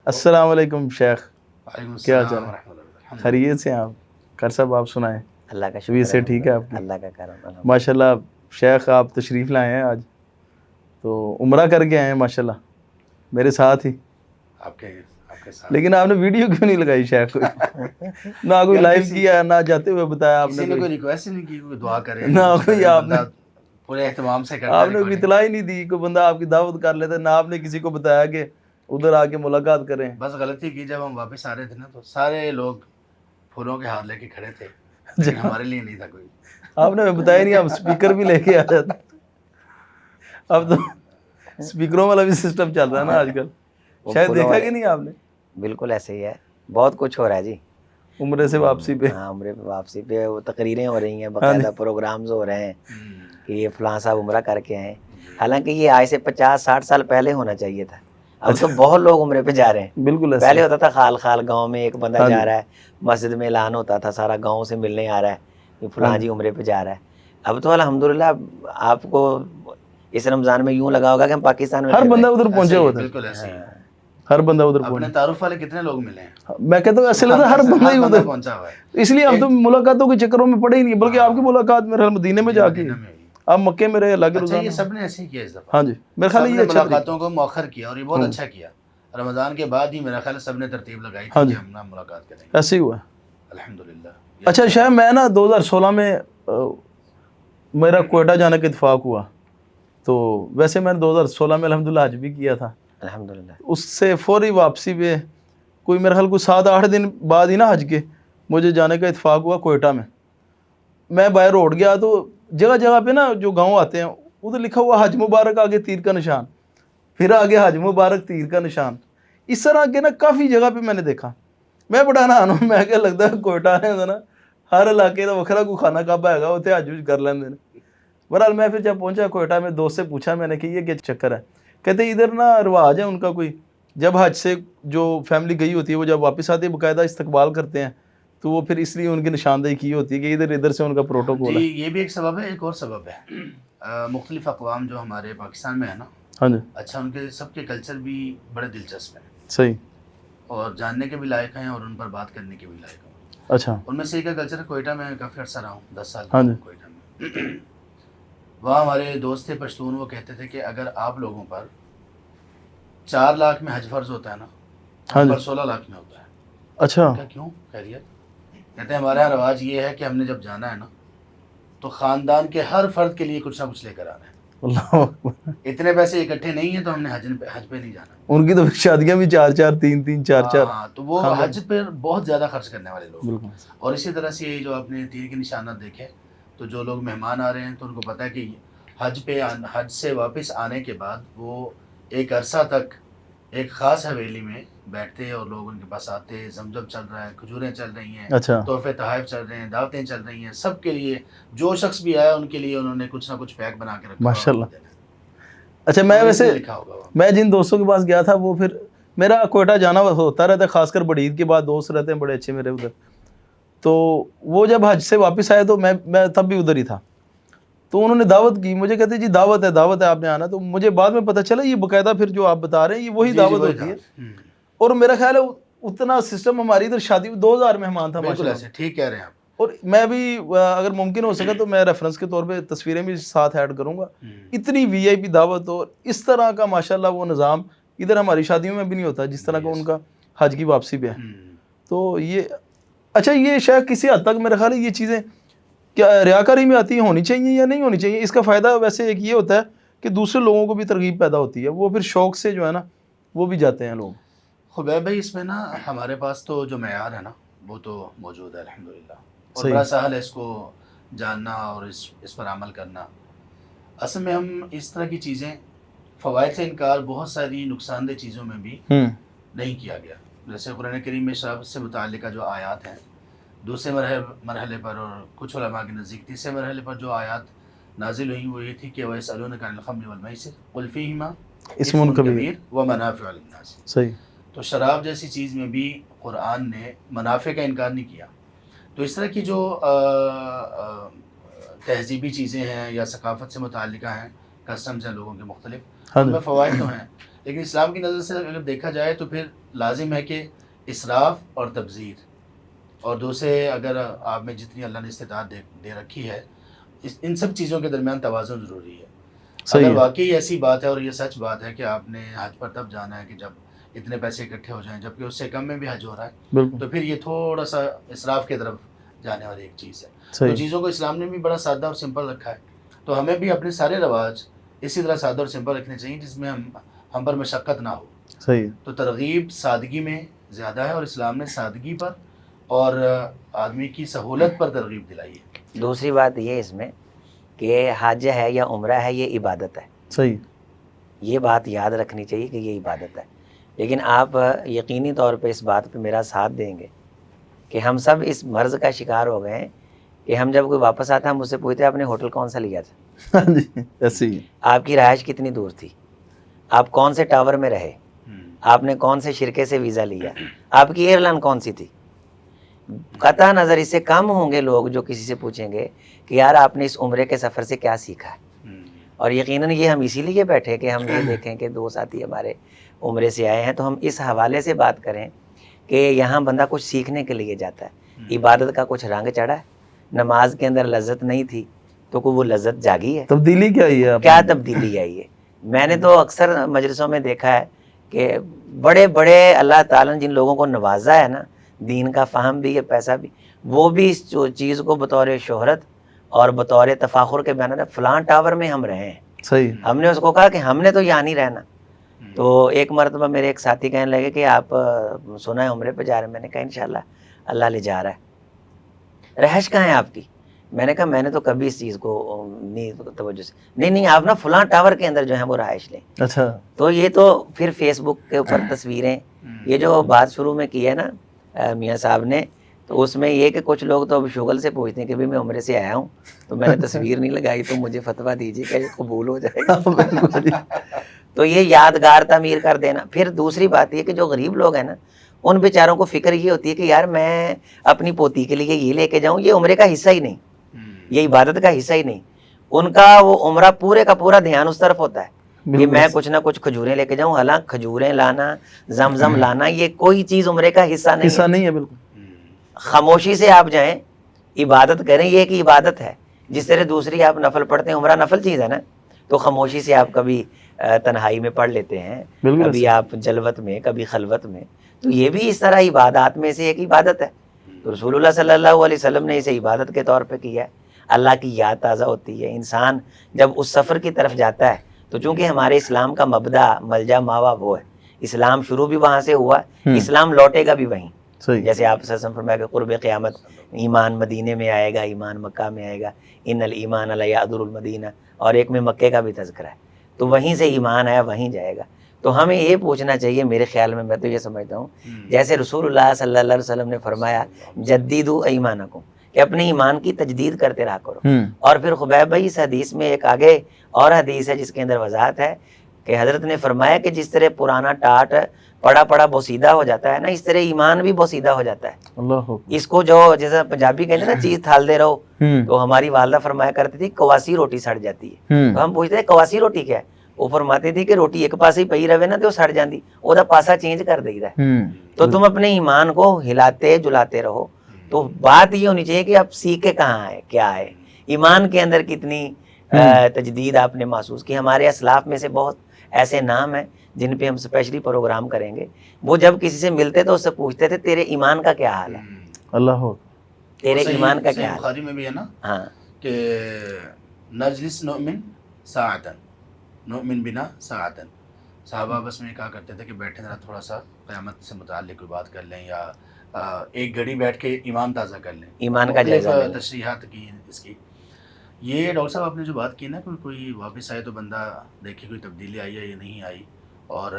السلام علیکم شیخ، وعلیکم کیا السلام چل ورحمۃ اللہ. خیریت سے ہیں آپ؟ کر صاحب آپ سنائیں، اللہ کا طبیعت شکر سے ہے، ٹھیک ہے آپ کی؟ اللہ کا کرم. ماشاء اللہ شیخ آپ تشریف لائے ہیں آج، تو عمرہ کر کے آئے ہیں ماشاء اللہ میرے ساتھ ہی. آپ کے ساتھ لیکن آپ نے ویڈیو کیوں نہیں لگائی شیخ کوئی؟ نہ کوئی لائیو کیا، نہ جاتے ہوئے بتایا آپ کسی نے نے کوئی کوئی، ریکویسٹ نہیں کی کوئی دعا کرے نہ کوئی آپ نے پورے اہتمام سے کرتا آپ ہے نے کوئی اطلاع ہی نہیں دی. کوئی بندہ آپ کی دعوت کر لیتا، نہ آپ نے کسی کو بتایا کہ ادھر آ کے ملاقات کریں. بس غلطی کی جب ہم واپس آ رہے تھے نا تو سارے لوگ پھولوں کے ہار لے کے کھڑے تھے، لیکن ہمارے لیے نہیں تھا کوئی. آپ نے بتایا نہیں، آپ اسپیکر بھی لے کے آ جاتے. اب تو اسپیکروں والا بھی سسٹم چل رہا ہے نا آج کل، شاید دیکھا کہ نہیں آپ نے؟ بالکل ایسے ہی ہے، بہت کچھ ہو رہا ہے جی. عمرے سے واپسی پہ ہاں، عمرے پہ واپسی پہ وہ تقریریں ہو رہی ہیں، باقاعدہ پروگرامز ہو رہے ہیں کہ یہ فلاں صاحب عمرہ کر کے آئے. حالانکہ یہ آج سے 50-60 سال پہلے ہونا چاہیے تھا. اب تو بہت لوگ عمرے پہ جا رہے ہیں. بالکل ایسے پہلے ہوتا تھا خال خال گاؤں میں ایک بندہ جا رہا ہے، مسجد میں اعلان ہوتا تھا، سارا گاؤں سے ملنے آ رہا ہے کہ فلاں جی عمرے پہ جا رہا ہے. اب تو الحمدللہ آپ کو اس رمضان میں یوں لگا ہوگا کہ ہم پاکستان میں ہر بندہ ادھر پہنچے ہوتا ہے، بالکل ایسے ہی. ہر بندہ ادھر اپنے پہنچے. تعارف والے کتنے لوگ ملے ہیں، میں کہتا ہوں ایسے لگتا ہے ہر بندہ ہی ادھر پہنچا ہوا ہے. اس لیے ہم تو ملاقاتوں کے چکروں میں پڑے ہی نہیں، بلکہ آپ کی ملاقات میرے خیال مدینے میں جا کے، آپ مکے میں رہے اللہ کے اچھا یہ روزانہ. سب نے ایسے ہی کیا اس دفعہ. ہاں جی میرے خیال سب یہ نے اچھا طریقہ. ملاقاتوں کو مؤخر کیا اور یہ بہت اچھا کیا. رمضان کے بعد ہی میرا خیال سب نے ترتیب لگائی تھی کہ ہم نا ملاقات کریں گے. ایسے ہی ہوا ہے. الحمدللہ. اچھا شاید میں نا 2016 میں میرا کوئٹہ جانے کا اتفاق ہوا، تو ویسے میں نے 2016 میں الحمدللہ حج بھی کیا تھا. الحمدللہ. اس سے فوری واپسی پہ کوئی میرے خیال کوئی 7-8 دن بعد ہی نا حج کے مجھے جانے کا اتفاق ہوا کوئٹہ میں. میں بائی روڈ گیا تو جگہ جگہ پہ نا جو گاؤں آتے ہیں ادھر لکھا ہوا حج مبارک، آگے تیر کا نشان، پھر آگے حج مبارک تیر کا نشان. اس طرح کے نا کافی جگہ پہ میں نے دیکھا. میں بڑا حیران ہوں، میں کیا لگتا ہے کوئٹہ ہے نا ہر علاقے کا وکھرا کوئی خانہ کعبہ ہے گا، اتنے حج کر لیندے. بہرحال میں پھر جب پہنچا کوئٹہ میں دوست سے پوچھا میں نے کہ یہ کیا چکر ہے؟ کہتے ادھر نا رواج ہے ان کا کوئی، جب حج سے جو فیملی گئی ہوتی ہے وہ جب واپس آتی ہے باقاعدہ استقبال کرتے ہیں، تو وہ پھر اس لیے ان کی نشاندہی کی ہوتی ہے کہ ادھر سے ان کا پروٹوکول ہے. جی یہ بھی ایک سبب ہے. ایک اور سبب ہے، مختلف اقوام جو ہمارے پاکستان میں ہے نا، ہاں جی اچھا ان کے سب کے کلچر بھی بڑے دلچسپ ہیں، صحیح، اور جاننے کے بھی لائق ہیں اور ان پر بات کرنے کے بھی لائق ہیں. اچھا ان میں سے ایک کا کلچر کوئٹہ میں کافی عرصہ رہا ہوں، 10 سال ہاں جی کوئٹہ میں. وہاں ہمارے دوست تھے پشتون، وہ کہتے تھے کہ اگر آپ لوگوں پر 4 لاکھ میں حج فرض ہوتا ہے نا، ہاں ہم جی پر 16 لاکھ میں ہوتا ہے. اچھا کیا کیوں؟ خیریت؟ کہتے ہیں ہمارے یہاں رواج یہ ہے کہ ہم نے جب جانا ہے نا تو خاندان کے ہر فرد کے لیے کچھ نہ کچھ لے کر آنا ہے. اللہ اکبر. اتنے پیسے اکٹھے نہیں ہیں تو ہم نے حج پہ نہیں جانا. ان کی تو شادیاں بھی 4-4 3-3 4-4. ہاں تو وہ حج پہ بہت زیادہ خرچ کرنے والے لوگ. بالکل. اور اسی طرح سے جو آپ نے تیر کے نشانات دیکھے، تو جو لوگ مہمان آ رہے ہیں تو ان کو پتہ ہے کہ حج سے واپس آنے کے بعد وہ ایک عرصہ تک ایک خاص حویلی میں بیٹھتے اور لوگ ان کے پاس آتے، زمزم چل رہا ہے، کھجوریں چل رہی ہیں، اچھا تحفے تحائف چل رہے ہیں، دعوتیں چل رہی ہیں. سب کے لیے جو شخص بھی آیا ان کے لیے انہوں نے کچھ نہ کچھ پیک بنا کے رکھا. ماشاء اللہ. اچھا میں ویسے میں جن دوستوں کے پاس گیا تھا وہ پھر میرا کوئٹہ جانا ہوتا رہتا ہے، خاص کر بڑی عید کے بعد دوست رہتے ہیں بڑے اچھے میرے ادھر. تو وہ جب حج سے واپس آئے تو میں تب بھی ادھر ہی تھا، تو انہوں نے دعوت کی. مجھے کہتے جی دعوت ہے آپ نے آنا. تو مجھے بعد میں پتہ چلا یہ باقاعدہ پھر جو آپ بتا رہے ہیں یہ وہی دعوت ہوتی ہے. اور میرا خیال ہے اتنا سسٹم ہماری ادھر شادی 2000 مہمان تھا ماشاء اللہ. ٹھیک کہہ رہے ہیں آپ. اور میں بھی اگر ممکن ہو سکا تو میں ریفرنس کے طور پہ تصویریں بھی ساتھ ایڈ کروں گا. اتنی وی آئی پی دعوت اور اس طرح کا ماشاءاللہ وہ نظام ادھر ہماری شادیوں میں بھی نہیں ہوتا جس طرح کا ان کا حج کی واپسی پہ ہے. تو یہ اچھا یہ شاید کسی حد تک میرا خیال ہے یہ چیزیں کیا ریاکاری میں آتی ہونی چاہیے یا نہیں ہونی چاہیے. اس کا فائدہ ویسے ایک یہ ہوتا ہے کہ دوسرے لوگوں کو بھی ترغیب پیدا ہوتی ہے، وہ پھر شوق سے جو ہے نا وہ بھی جاتے ہیں لوگ. خبیب بھائی اس میں نا ہمارے پاس تو جو معیار ہے نا وہ تو موجود ہے الحمدللہ، اور بڑا سہل ہے اس کو جاننا اور اس پر عمل کرنا. اصل میں ہم اس طرح کی چیزیں فوائد سے انکار بہت ساری نقصان دہ چیزوں میں بھی نہیں کیا گیا. جیسے قرآن کریم میں شراب سے متعلقہ جو آیات ہیں دوسرے مرحلے پر، اور کچھ علماء کے نزدیک تیسرے مرحلے پر جو آیات نازل ہوئی وہ یہ تھی کہ وَيَسْأَلُونَكَ عَنِ الْخَمْرِ وَالْمَيْسِرِ قُلْ فِيهِمَا اسم کبیر وَمَنَافِعُ لِلنَّاسِ. صحیح. تو شراب جیسی چیز میں بھی قرآن نے منافع کا انکار نہیں کیا. تو اس طرح کی جو تہذیبی چیزیں ہیں یا ثقافت سے متعلقہ ہیں، کسٹمز ہیں لوگوں کے مختلف، ان میں فوائد تو ہیں. لیکن اسلام کی نظر سے اگر دیکھا جائے تو پھر لازم ہے کہ اسراف اور تبذیر اور دوسرے اگر آپ میں جتنی اللہ نے استطاعت دے رکھی ہے ان سب چیزوں کے درمیان توازن ضروری ہے. صحیح اگر ہے. واقعی ایسی بات ہے اور یہ سچ بات ہے کہ آپ نے حج پر تب جانا ہے کہ جب اتنے پیسے اکٹھے ہو جائیں، جبکہ اس سے کم میں بھی حج ہو رہا ہے، بالکل تو پھر یہ تھوڑا سا اسراف کی طرف جانے والی ایک چیز ہے. تو صحیح. چیزوں کو اسلام نے بھی بڑا سادہ اور سمپل رکھا ہے، تو ہمیں بھی اپنے سارے رواج اسی طرح سادہ اور سمپل رکھنے چاہیے جس میں ہم پر مشقت نہ ہو. صحیح. تو ترغیب سادگی میں زیادہ ہے اور اسلام نے سادگی پر اور آدمی کی سہولت پر ترغیب دلائی ہے. دوسری بات یہ اس میں کہ حج ہے یا عمرہ ہے یہ عبادت ہے. صحیح. یہ بات یاد رکھنی چاہیے کہ یہ عبادت ہے. لیکن آپ یقینی طور پہ اس بات پہ میرا ساتھ دیں گے کہ ہم سب اس مرض کا شکار ہو گئے ہیں کہ ہم جب کوئی واپس آتا ہے ہم اس سے پوچھتے ہیں آپ نے ہوٹل کون سا لیا تھا، ہاں جی ایسے ہی. آپ کی رہائش کتنی دور تھی، آپ کون سے ٹاور میں رہے، آپ نے کون سے شرکے سے ویزا لیا، آپ کی ایئر لائن کون سی تھی. قطع نظر اس سے کم ہوں گے لوگ جو کسی سے پوچھیں گے کہ یار آپ نے اس عمرے کے سفر سے کیا سیکھا ہے. اور یقیناً یہ ہم اسی لیے بیٹھے کہ ہم یہ دیکھیں کہ دو ساتھی ہمارے عمرے سے آئے ہیں تو ہم اس حوالے سے بات کریں کہ یہاں بندہ کچھ سیکھنے کے لیے جاتا ہے. عبادت کا کچھ رنگ چڑھا ہے، نماز کے اندر لذت نہیں تھی تو کوئی وہ لذت جاگی ہے، تبدیلی کیا آئی ہے آپ کیا تبدیلی آئی ہے. میں نے تو اکثر مجلسوں میں دیکھا ہے کہ بڑے بڑے اللہ تعالیٰ نے جن لوگوں کو نوازا ہے نا، دین کا فہم بھی ہے پیسہ بھی، وہ بھی اس چیز کو بطور شہرت اور بطور تفاخر کے بیان فلاں ٹاور میں ہم رہے ہیں. صحیح. ہم نے اس کو کہا کہ ہم نے تو یہاں نہیں رہنا. تو ایک مرتبہ میرے ایک ساتھی کہنے لگے کہ آپ سنا ہے عمرے پہ جا رہے ہیں. میں نے کہا انشاءاللہ اللہ لے جا رہا ہے. رہائش کہاں ہے آپ کی؟ میں نے کہا میں نے تو کبھی اس چیز کو نہیں توجہ سے نہیں آپ نا فلاں ٹاور کے اندر جو ہے وہ رہائش لیں. اچھا. تو یہ تو پھر فیس بک کے اوپر تصویریں، یہ جو بات شروع میں کی ہے نا میاں صاحب نے، تو اس میں یہ کہ کچھ لوگ تو اب شغل سے پوچھتے ہیں کہ میں عمرے سے آیا ہوں تو میں نے تصویر نہیں لگائی تو مجھے فتویٰ دیجیے کہ یہ قبول ہو جائے گا. تو یہ یادگار تعمیر کر دینا. پھر دوسری بات یہ کہ جو غریب لوگ ہیں نا ان بیچاروں کو فکر یہ ہوتی ہے کہ یار میں اپنی پوتی کے لیے یہ لے کے جاؤں، یہ عمرے کا حصہ ہی نہیں، یہ عبادت کا حصہ ہی نہیں. ان کا وہ عمرہ پورے کا پورا دھیان اس طرف ہوتا ہے کہ میں کچھ نہ کچھ کھجوریں لے کے جاؤں. حالانکہ کھجوریں لانا، زمزم لانا یہ کوئی چیز عمرے کا حصہ نہیں ہے. بالکل خاموشی سے آپ جائیں عبادت کریں، یہ ایک عبادت ہے. جس طرح دوسری آپ نفل پڑھتے ہیں، عمرہ نفل چیز ہے نا، تو خاموشی سے آپ کبھی تنہائی میں پڑھ لیتے ہیں، کبھی آپ جلوت میں، کبھی خلوت میں، تو یہ بھی اس طرح عبادات میں سے ایک عبادت ہے. تو رسول اللہ صلی اللہ علیہ وسلم نے اسے عبادت کے طور پہ کیا ہے. اللہ کی یاد تازہ ہوتی ہے. انسان جب اس سفر کی طرف جاتا ہے تو چونکہ ہمارے اسلام کا مبدا ملجا ماوا وہ ہے، اسلام شروع بھی وہاں سے ہوا، اسلام لوٹے گا بھی وہیں. جیسے آپ صلی اللہ علیہ وسلم فرمایا کہ قرب قیامت ایمان مدینے میں آئے گا، ایمان مکہ میں آئے گا، ان الایمان لا یعدل المدینہ، اور ایک میں مکے کا بھی تذکرہ ہے. تو وہیں سے ایمان آیا وہیں جائے گا. تو ہمیں یہ پوچھنا چاہیے میرے خیال میں تو یہ سمجھتا ہوں جیسے رسول اللہ صلی اللہ علیہ وسلم نے فرمایا جدیدو ایمانکم، کہ اپنے ایمان کی تجدید کرتے رہا کرو. اور پھر خبیب بھائی اس حدیث میں ایک آگے اور حدیث ہے جس کے اندر وضاحت ہے کہ حضرت نے فرمایا کہ جس طرح پرانا ٹاٹ پڑا پڑا بوسیدہ ہو جاتا ہے نا، اس طرح ایمان بھی بوسیدہ ہو جاتا ہے. اللہ اس کو جو جیسا پنجابی کہتے ہیں نا چیز تھال دے رہو، تو ہماری والدہ فرمایا کرتی تھی کواسی روٹی سڑ جاتی ہے. تو ہم پوچھتے ہیں کواسی روٹی کیا ہے؟ وہ فرماتی تھی کہ روٹی ایک پاسے ہی پئی رہے نا تو سڑ جاندی، وہ دا پاسا چینج کر دے گا. تو تم اپنے ایمان کو ہلاتے جلاتے رہو. تو بات یہ ہونی چاہیے کہ آپ سیکھے کہاں ہے، کیا ہے ایمان کے اندر، کتنی تجدید آپ نے محسوس کی. ہمارے اسلاف میں سے بہت ایسے نام ہیں جن پہ ہم اسپیشلی پروگرام کریں گے. وہ جب کسی سے ملتے تو اس سے پوچھتے تھے تیرے ایمان کا کیا حال ہے، اللہ تیرے ایمان کا کیا حال ہے. بخاری میں بھی ہے نا ہاں کہ نجلس نؤمن ساعتن نؤمن بنا ساعتن. صحابہ بس میں کہا کرتے تھے کہ بیٹھے ذرا تھوڑا سا قیامت سے متعلق کوئی بات کر لیں، یا ایک گھڑی بیٹھ کے ایمان تازہ کر لیں، ایمان کا جائزہ لیں. تشریحات کی ہیں اس کی. یہ ڈاکٹر صاحب آپ نے جو بات کی نا کہ کوئی واپس آئے تو بندہ دیکھے کوئی تبدیلی آئی ہے یا نہیں آئی، اور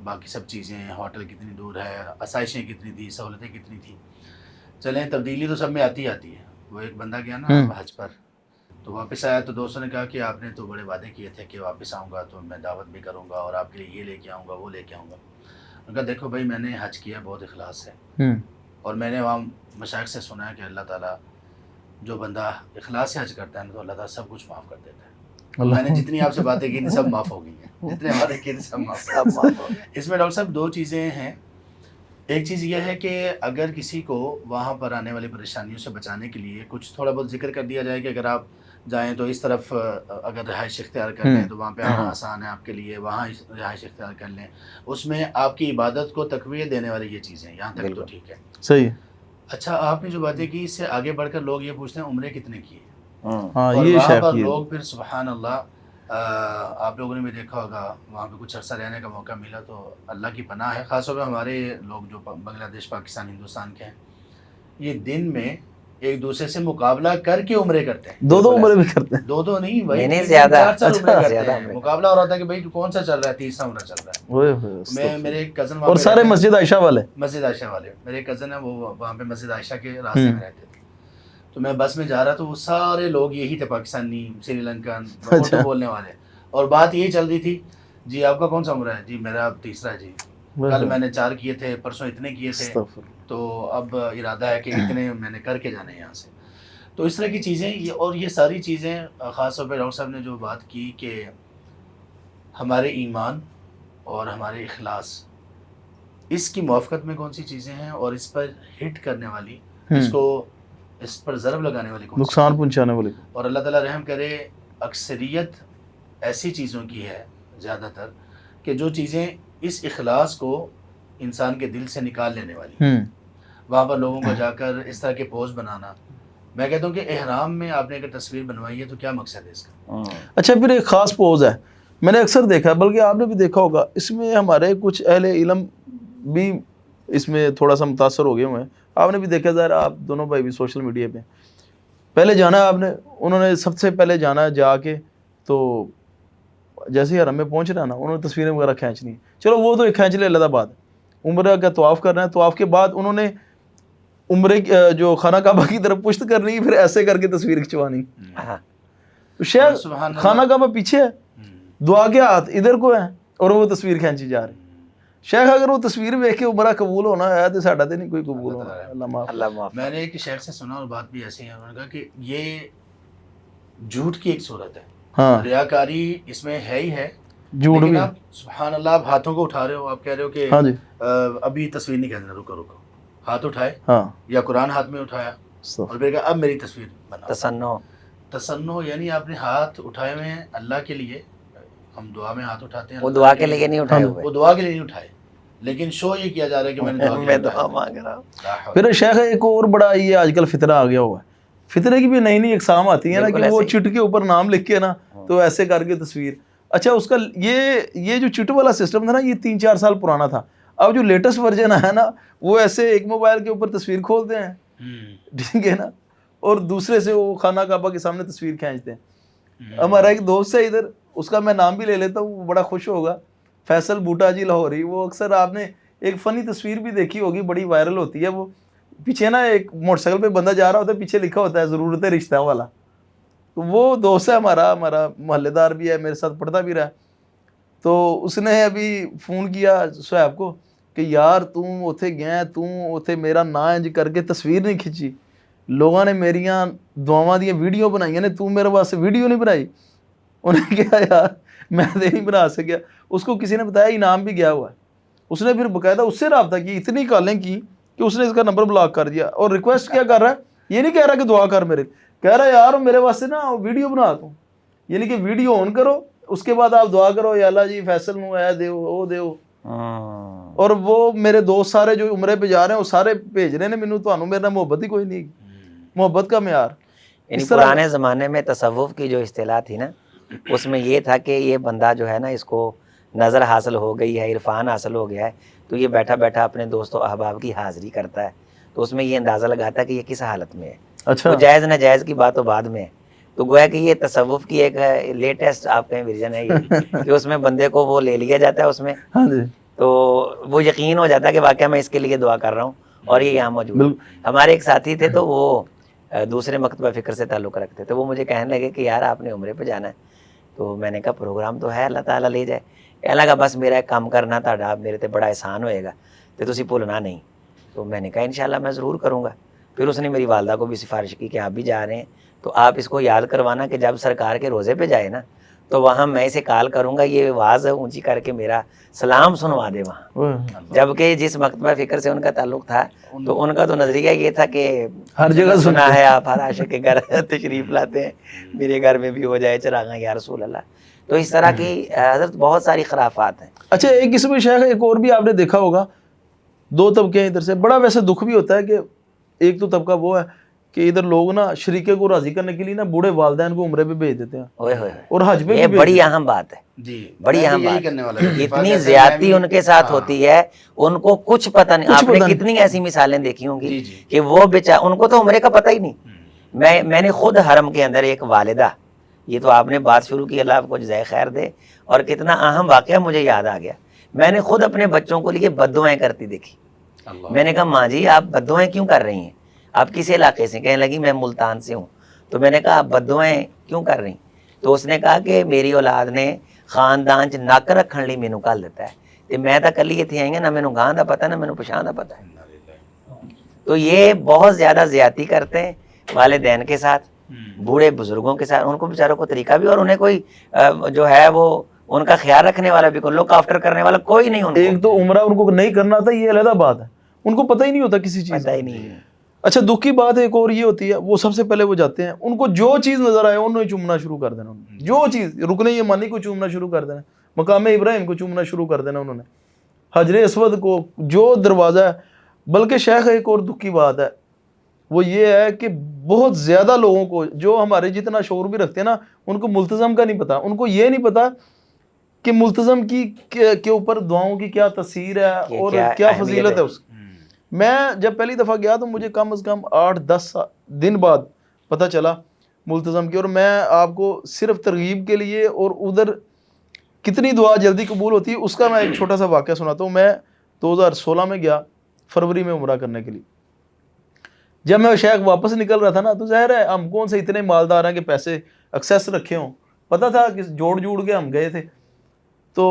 باقی سب چیزیں، ہوٹل کتنی دور ہے، آسائشیں کتنی تھی، سہولتیں کتنی تھیں. چلیں تبدیلی تو سب میں آتی آتی ہے. وہ ایک بندہ گیا نا حج پر، تو واپس آیا تو دوستوں نے کہا کہ آپ نے تو بڑے وعدے کیے تھے کہ واپس آؤں گا تو میں دعوت بھی کروں گا اور آپ کے لیے یہ لے کے آؤں گا وہ لے کے آؤں گا. ان کا دیکھو بھائی میں نے حج کیا بہت اخلاص سے، اور میں نے وہاں مشائخ سے سنا ہے کہ اللہ تعالیٰ جو بندہ اخلاص سے حج کرتا ہے نا تو اللہ تعالیٰ سب کچھ معاف کر دیتا ہے. میں نے جتنی آپ سے باتیں کی سب معاف ہو گئی ہیں، جتنے ہمارے کی سب معاف ہو گئی۔ اس میں ڈاکٹر صاحب 2 چیزیں ہیں۔ ایک چیز یہ ہے کہ اگر کسی کو وہاں پر آنے والی پریشانیوں سے بچانے کے لیے کچھ تھوڑا بہت ذکر کر دیا جائے کہ اگر آپ جائیں تو اس طرف اگر رہائش اختیار کر لیں تو وہاں پہ آنا آسان ہے آپ کے لیے، وہاں رہائش اختیار کر لیں، اس میں آپ کی عبادت کو تقویت دینے والی یہ چیزیں، یہاں تک تو ٹھیک ہے، صحیح۔ اچھا آپ نے جو باتیں کی اس سے آگے بڑھ کر لوگ یہ پوچھتے ہیں عمرے کتنے کیے، ہاں اور یہ وہاں شیخ پر یہ لوگ پھر سبحان اللہ آپ لوگوں نے بھی دیکھا ہوگا وہاں پہ کچھ عرصہ رہنے کا موقع ملا تو اللہ کی پناہ ہے، خاص طور پہ ہمارے لوگ جو بنگلہ دیش، پاکستان، ہندوستان کے ہیں، یہ دن میں ایک دوسرے سے مقابلہ کر کے عمرے کرتے ہیں، 2 عمرے بھی کرتے ہیں۔ 2 نہیں بھائی، نہیں زیادہ 4 عمرے کرتے زیادہ ہیں، مقابلہ ہو رہا تھا کہ بھائی کون سا چل رہا ہے، تیسرا عمرہ چل رہا ہے۔ اوئے ہوئے، میرے ایک کزن اور سارے مسجد عائشہ والے، مسجد عائشہ والے، میرے ایک کزن ہیں وہ وہاں پہ مسجد عائشہ کے راستے میں رہتے تھے، تو میں بس میں جا رہا تو وہ سارے لوگ یہی تھے، پاکستانی، سری لنکن، اردو بولنے والے، اور بات یہی چل رہی تھی جی آپ کا کون سا عمرہ ہے، جی میرا اب تیسرا ہے جی، کل میں نے 4 کیے تھے، پرسوں اتنے کیے تھے، تو اب ارادہ ہے کہ اتنے میں نے کر کے جانے ہیں یہاں سے۔ تو اس طرح کی چیزیں اور یہ ساری چیزیں خاص طور پہ ڈاکٹر صاحب نے جو بات کی کہ ہمارے ایمان اور ہمارے اخلاص، اس کی موافقت میں کون سی چیزیں ہیں اور اس پر ہٹ کرنے والی، اس کو اس پر ضرب لگانے والی کون سی، نقصان پہنچانے والی، اور اللہ تعالیٰ رحم کرے اکثریت ایسی چیزوں کی ہے زیادہ تر کہ جو چیزیں اس اخلاص کو انسان کے دل سے نکال لینے والی، وہاں پر لوگوں کو جا کر اس طرح کے پوز بنانا، میں کہتا ہوں کہ احرام میں آپ نے اگر تصویر بنوائی ہے تو کیا مقصد ہے اس کا؟ اچھا پھر ایک خاص پوز ہے، میں نے اکثر دیکھا ہے، بلکہ آپ نے بھی دیکھا ہوگا، اس میں ہمارے کچھ اہل علم بھی اس میں تھوڑا سا متاثر ہو گئے ہوئے ہیں، آپ نے بھی دیکھا، ظاہر آپ دونوں بھائی بھی سوشل میڈیا پہ پہلے جانا ہے آپ نے، انہوں نے سب سے پہلے جانا ہے، جا کے تو جیسے ہی حرم میں پہنچ رہا نا انہوں نے تصویریں وغیرہ کھینچنی، چلو وہ تو ایک کھینچ لے علیحدہ بات، عمرہ کا طواف کرنا ہے، طواف کے بعد انہوں نے عمرے جو خانہ کعبہ کی طرف پشت کرنی، پھر ایسے کر کے تصویر کھنچوانی، تو شاید خانہ کعبہ پیچھے ہے، دعا کے ہاتھ ادھر کو ہے اور وہ تصویر کھینچی جا رہی، شیخ اگر وہ تصویر دیکھ کے عمرہ قبول ہونا ہے تو ساڈا تے نہیں کوئی قبول ہونا، اللہ معاف۔ میں نے ایک شیخ سے سنا اور بات بھی ایسی ہے، انہوں نے کہا کہ یہ جھوٹ کی ایک صورت ہے، ہاں ریاکاری اس میں ہے ہی ہے، جھوٹ لیکن بھی، آپ سبحان اللہ آپ ہاتھوں کو اٹھا رہے ہو، آپ کہہ رہے ہو کہ ہاں جی، ابھی تصویر نہیں کہنا، رکو ہاتھ اٹھائے ہاں یا قرآن ہاتھ میں اٹھایا اور پھر کہا اب میری تصویر بنا، تسنو یعنی آپ نے ہاتھ اٹھائے ہوئے ہیں اللہ کے لیے، ہم دعا میں ہاتھ اٹھاتے ہیں، وہ دعا کے لیے نہیں اٹھائے ہوئے، وہ دعا کے لیے نہیں اٹھائے، لیکن شو یہ کیا جا رہا ہے کہ میں نے دعا مانگ رہا ہوں۔ پھر شیخ ایک اور بڑا یہ آج کل فطرہ آ گیا ہوا ہے، فطرے کی بھی نئی نئی اقسام آتی ہیں نا کہ وہ چٹ کے اوپر نام لکھ کے نا تو ایسے کر کے تصویر، اچھا اس کا یہ جو چٹ والا سسٹم تھا نا یہ 3-4 سال پرانا تھا، اب جو لیٹسٹ ورژن ہے نا وہ ایسے ایک موبائل کے اوپر تصویر کھولتے ہیں، ٹھیک ہے نا، اور دوسرے سے وہ خانہ کعبہ کے سامنے تصویر کھینچتے ہیں۔ ہمارا ایک دوست ہے ادھر، اس کا میں نام بھی لے لیتا ہوں، وہ بڑا خوش ہوگا، فیصل بوٹا جی لاہوری، وہ اکثر آپ نے ایک فنی تصویر بھی دیکھی ہوگی، بڑی وائرل ہوتی ہے، وہ پیچھے نا ایک موٹر سائیکل پہ بندہ جا رہا ہوتا ہے، پیچھے لکھا ہوتا ہے ضرورت رشتہ والا، تو وہ دوست ہے ہمارا محلے دار بھی ہے، میرے ساتھ پڑھتا بھی رہا، تو اس نے ابھی فون کیا صاحب کو کہ یار تم اوتھے گئے، تم اوتھے میرا نا انج کر کے تصویر نہیں کھچی، لوگوں نے میریاں دعاواں دیا ویڈیو بنائی نے، تم میرے واسطے ویڈیو نہیں بنائی، انہیں کہا یار میں نہیں بنا سکیا، اس کو کسی نے بتایا انعام بھی گیا ہوا ہے، اس نے پھر باقاعدہ اس سے رابطہ کی، اتنی کالیں کی کہ اس نے اس کا نمبر بلاک کر دیا، اور ریکویسٹ کیا کر رہا ہے، یہ نہیں کہہ رہا کہ دعا کر میرے، کہہ رہا ہے یار میرے واسطے نا ویڈیو بنا دوں، یعنی کہ ویڈیو آن کرو اس کے بعد آپ دعا کرو یا اللہ جی فیصل نو اے دیو او دیو، اور وہ میرے دوست سارے جو عمرے پہ جا رہے ہیں وہ سارے بھیج رہے ہیں مینوں، تانوں میرے نال محبت ہی کوئی نہیں، محبت کا معیار، یعنی پرانے زمانے میں تصوف کی جو اصطلاح تھی نا اس میں یہ تھا کہ یہ بندہ جو ہے نا اس کو نظر حاصل ہو گئی ہے، عرفان حاصل ہو گیا ہے، تو یہ بیٹھا بیٹھا اپنے دوست و احباب کی حاضری کرتا ہے، تو اس میں یہ اندازہ لگاتا ہے کہ یہ کس حالت میں ہے، اچھا وہ جائز ناجائز کی بات تو بعد میں ہے، تو گویا کہ یہ تصوف کی ایک لیٹسٹ آپ کہیں ورژن ہے یہ کہ اس میں بندے کو وہ لے لیا جاتا ہے اس میں، ہاں جی، تو وہ یقین ہو جاتا ہے کہ واقعہ میں اس کے لیے دعا کر رہا ہوں اور یہ یہاں موجود ہے۔ ہمارے ایک ساتھی تھے تو وہ دوسرے مکتبہ فکر سے تعلق رکھتے تھے، وہ مجھے کہنے لگے کہ یار آپ نے عمرے پہ جانا ہے، تو میں نے کہا پروگرام تو ہے اللہ تعالیٰ لے جائے، کہنے لگا بس میرا ایک کام کرنا تھا، میرے تے بڑا احسان ہوئے گا تو تسی بھولنا نہیں، تو میں نے کہا انشاءاللہ میں ضرور کروں گا۔ پھر اس نے میری والدہ کو بھی سفارش کی کہ آپ بھی جا رہے ہیں تو آپ اس کو یاد کروانا کہ جب سرکار کے روزے پہ جائے نا تو وہاں میں اسے کال کروں گا، یہ آواز اونچی کر کے میرا سلام سنوا دے وہاں. جبکہ جس مکتبہ فکر سے ان کا تعلق تھا تو ان کا تو نظریہ یہ تھا کہ ہر جگہ سنا ہے آپ ہر عاشق کے گھر تشریف لاتے ہیں، میرے گھر میں بھی ہو جائے چراغاں یا رسول اللہ. تو اس طرح کی حضرت بہت ساری خرافات ہیں. اچھا ایک اس میں شیخ ایک اور بھی آپ نے دیکھا ہوگا، دو طبقے ہیں ادھر سے، بڑا ویسے دکھ بھی ہوتا ہے کہ ایک تو طبقہ وہ ہے کہ ادھر لوگ نا شریکے کو راضی کرنے کے لیے نا بوڑھے والدین کو عمرے پہ بھیج دیتے ہیں اور حج پہ یہ بھی بڑی اہم بات ہے. جی بڑی اہم بات، اتنی زیادتی ان کے ساتھ ہوتی ہے، ان کو کچھ پتہ نہیں. آپ نے کتنی ایسی مثالیں دیکھی ہوں گی کہ وہ بیچارے، ان کو تو عمرے کا پتہ ہی نہیں. میں نے خود حرم کے اندر ایک والدہ، یہ تو آپ نے بات شروع کی، اللہ آپ کو جزائے خیر دے، اور کتنا اہم واقعہ مجھے یاد آ گیا. میں نے خود اپنے بچوں کو لیے بد دعائیں کرتی دیکھی. میں نے کہا ماں جی آپ بد دعائیں کیوں کر رہی ہیں؟ آپ کس علاقے سے؟ کہنے لگی میں ملتان سے ہوں. تو میں نے کہا آپ بد دعائیں کیوں کر رہی؟ تو اس نے کہا کہ میری اولاد نے خاندان چ نک رکھن لی مینوں کل دیتا ہے تے میں تا کلی ایتھے آئی ہاں، نہ مینوں گاں دا پتہ نہ مینوں پچھاں دا پتہ ہے. تو یہ بہت زیادہ زیادتی کرتے ہیں والدین کے ساتھ، بوڑھے بزرگوں کے ساتھ. ان کو بیچاروں کو طریقہ بھی، اور انہیں کوئی جو ہے وہ ان کا خیال رکھنے والا بھی، کوئی لک آفٹر کرنے والا کوئی نہیں. ان کو ایک تو عمرہ ان کو نہیں کرنا تھا، یہ علیحدہ بات ہے، ان کو پتہ ہی نہیں ہوتا کسی چیز پتہ ہی نہیں. اچھا دکھ کی بات ایک اور یہ ہوتی ہے، وہ سب سے پہلے وہ جاتے ہیں، ان کو جو چیز نظر آئے انہوں نے چومنا شروع کر دینا. جو چیز، رکن یمانی کو چومنا شروع کر دینا، مقام ابراہیم کو چومنا شروع کر دینا انہوں نے، حجر اسود کو، جو دروازہ ہے. بلکہ شیخ ایک اور دکھ کی بات ہے، وہ یہ ہے کہ بہت زیادہ لوگوں کو جو ہمارے جتنا شعور بھی رکھتے ہیں نا، ان کو ملتزم کا نہیں پتا. ان کو یہ نہیں پتا کہ ملتزم کی کے اوپر دعاؤں کی کیا تاثیر ہے اور کیا فضیلت ہے اس کی. میں جب پہلی دفعہ گیا تو مجھے کم از کم 8-10 دن بعد پتہ چلا ملتزم کی. اور میں آپ کو صرف ترغیب کے لیے اور ادھر کتنی دعا جلدی قبول ہوتی ہے اس کا میں ایک چھوٹا سا واقعہ سناتا ہوں. میں 2016 میں گیا فروری میں عمرہ کرنے کے لیے. جب میں شیخ واپس نکل رہا تھا نا، تو ظاہر ہے ہم کون سے اتنے مالدار ہیں کہ پیسے ایکسیس رکھے ہوں، پتہ تھا کہ جوڑ کے ہم گئے تھے. تو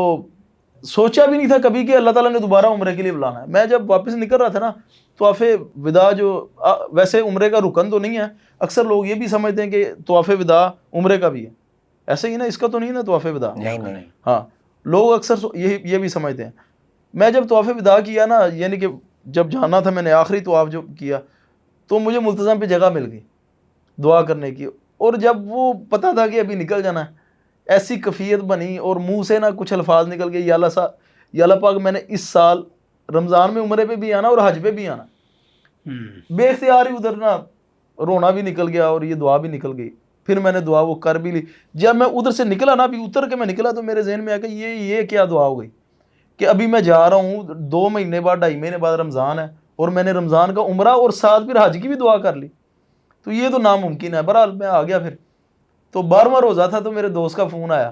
سوچا بھی نہیں تھا کبھی کہ اللہ تعالیٰ نے دوبارہ عمرے کے لیے بلانا ہے. میں جب واپس نکل رہا تھا نا، طواف وداع جو ویسے عمرے کا رکن تو نہیں ہے، اکثر لوگ یہ بھی سمجھتے ہیں کہ طواف وداع عمرے کا بھی ہے. ایسے ہی نا، اس کا تو نہیں نا طواف وداع؟ نہیں. ہاں لوگ اکثر یہ بھی سمجھتے ہیں. میں جب طواف وداع کیا نا، یعنی کہ جب جانا تھا میں نے آخری طواف جو کیا، تو مجھے ملتزم پہ جگہ مل گئی دعا کرنے کی. اور جب وہ پتہ تھا کہ ابھی نکل جانا ہے، ایسی کیفیت بنی اور منہ سے نا کچھ الفاظ نکل گئے، یا اللہ پاک میں نے اس سال رمضان میں عمرے پہ بھی آنا اور حج پہ بھی آنا. بے اختیار ہی ادھر نا رونا بھی نکل گیا اور یہ دعا بھی نکل گئی. پھر میں نے دعا وہ کر بھی لی. جب میں ادھر سے نکلا نا، ابھی اتر کے میں نکلا، تو میرے ذہن میں آ کہ یہ کیا دعا ہو گئی کہ ابھی میں جا رہا ہوں 2 مہینے بعد 2.5 مہینے بعد رمضان ہے، اور میں نے رمضان کا عمرہ اور ساتھ پھر حج کی بھی دعا کر لی. تو یہ تو ناممکن ہے. بہرحال میں آ گیا. پھر تو 12واں روزہ تھا، تو میرے دوست کا فون آیا.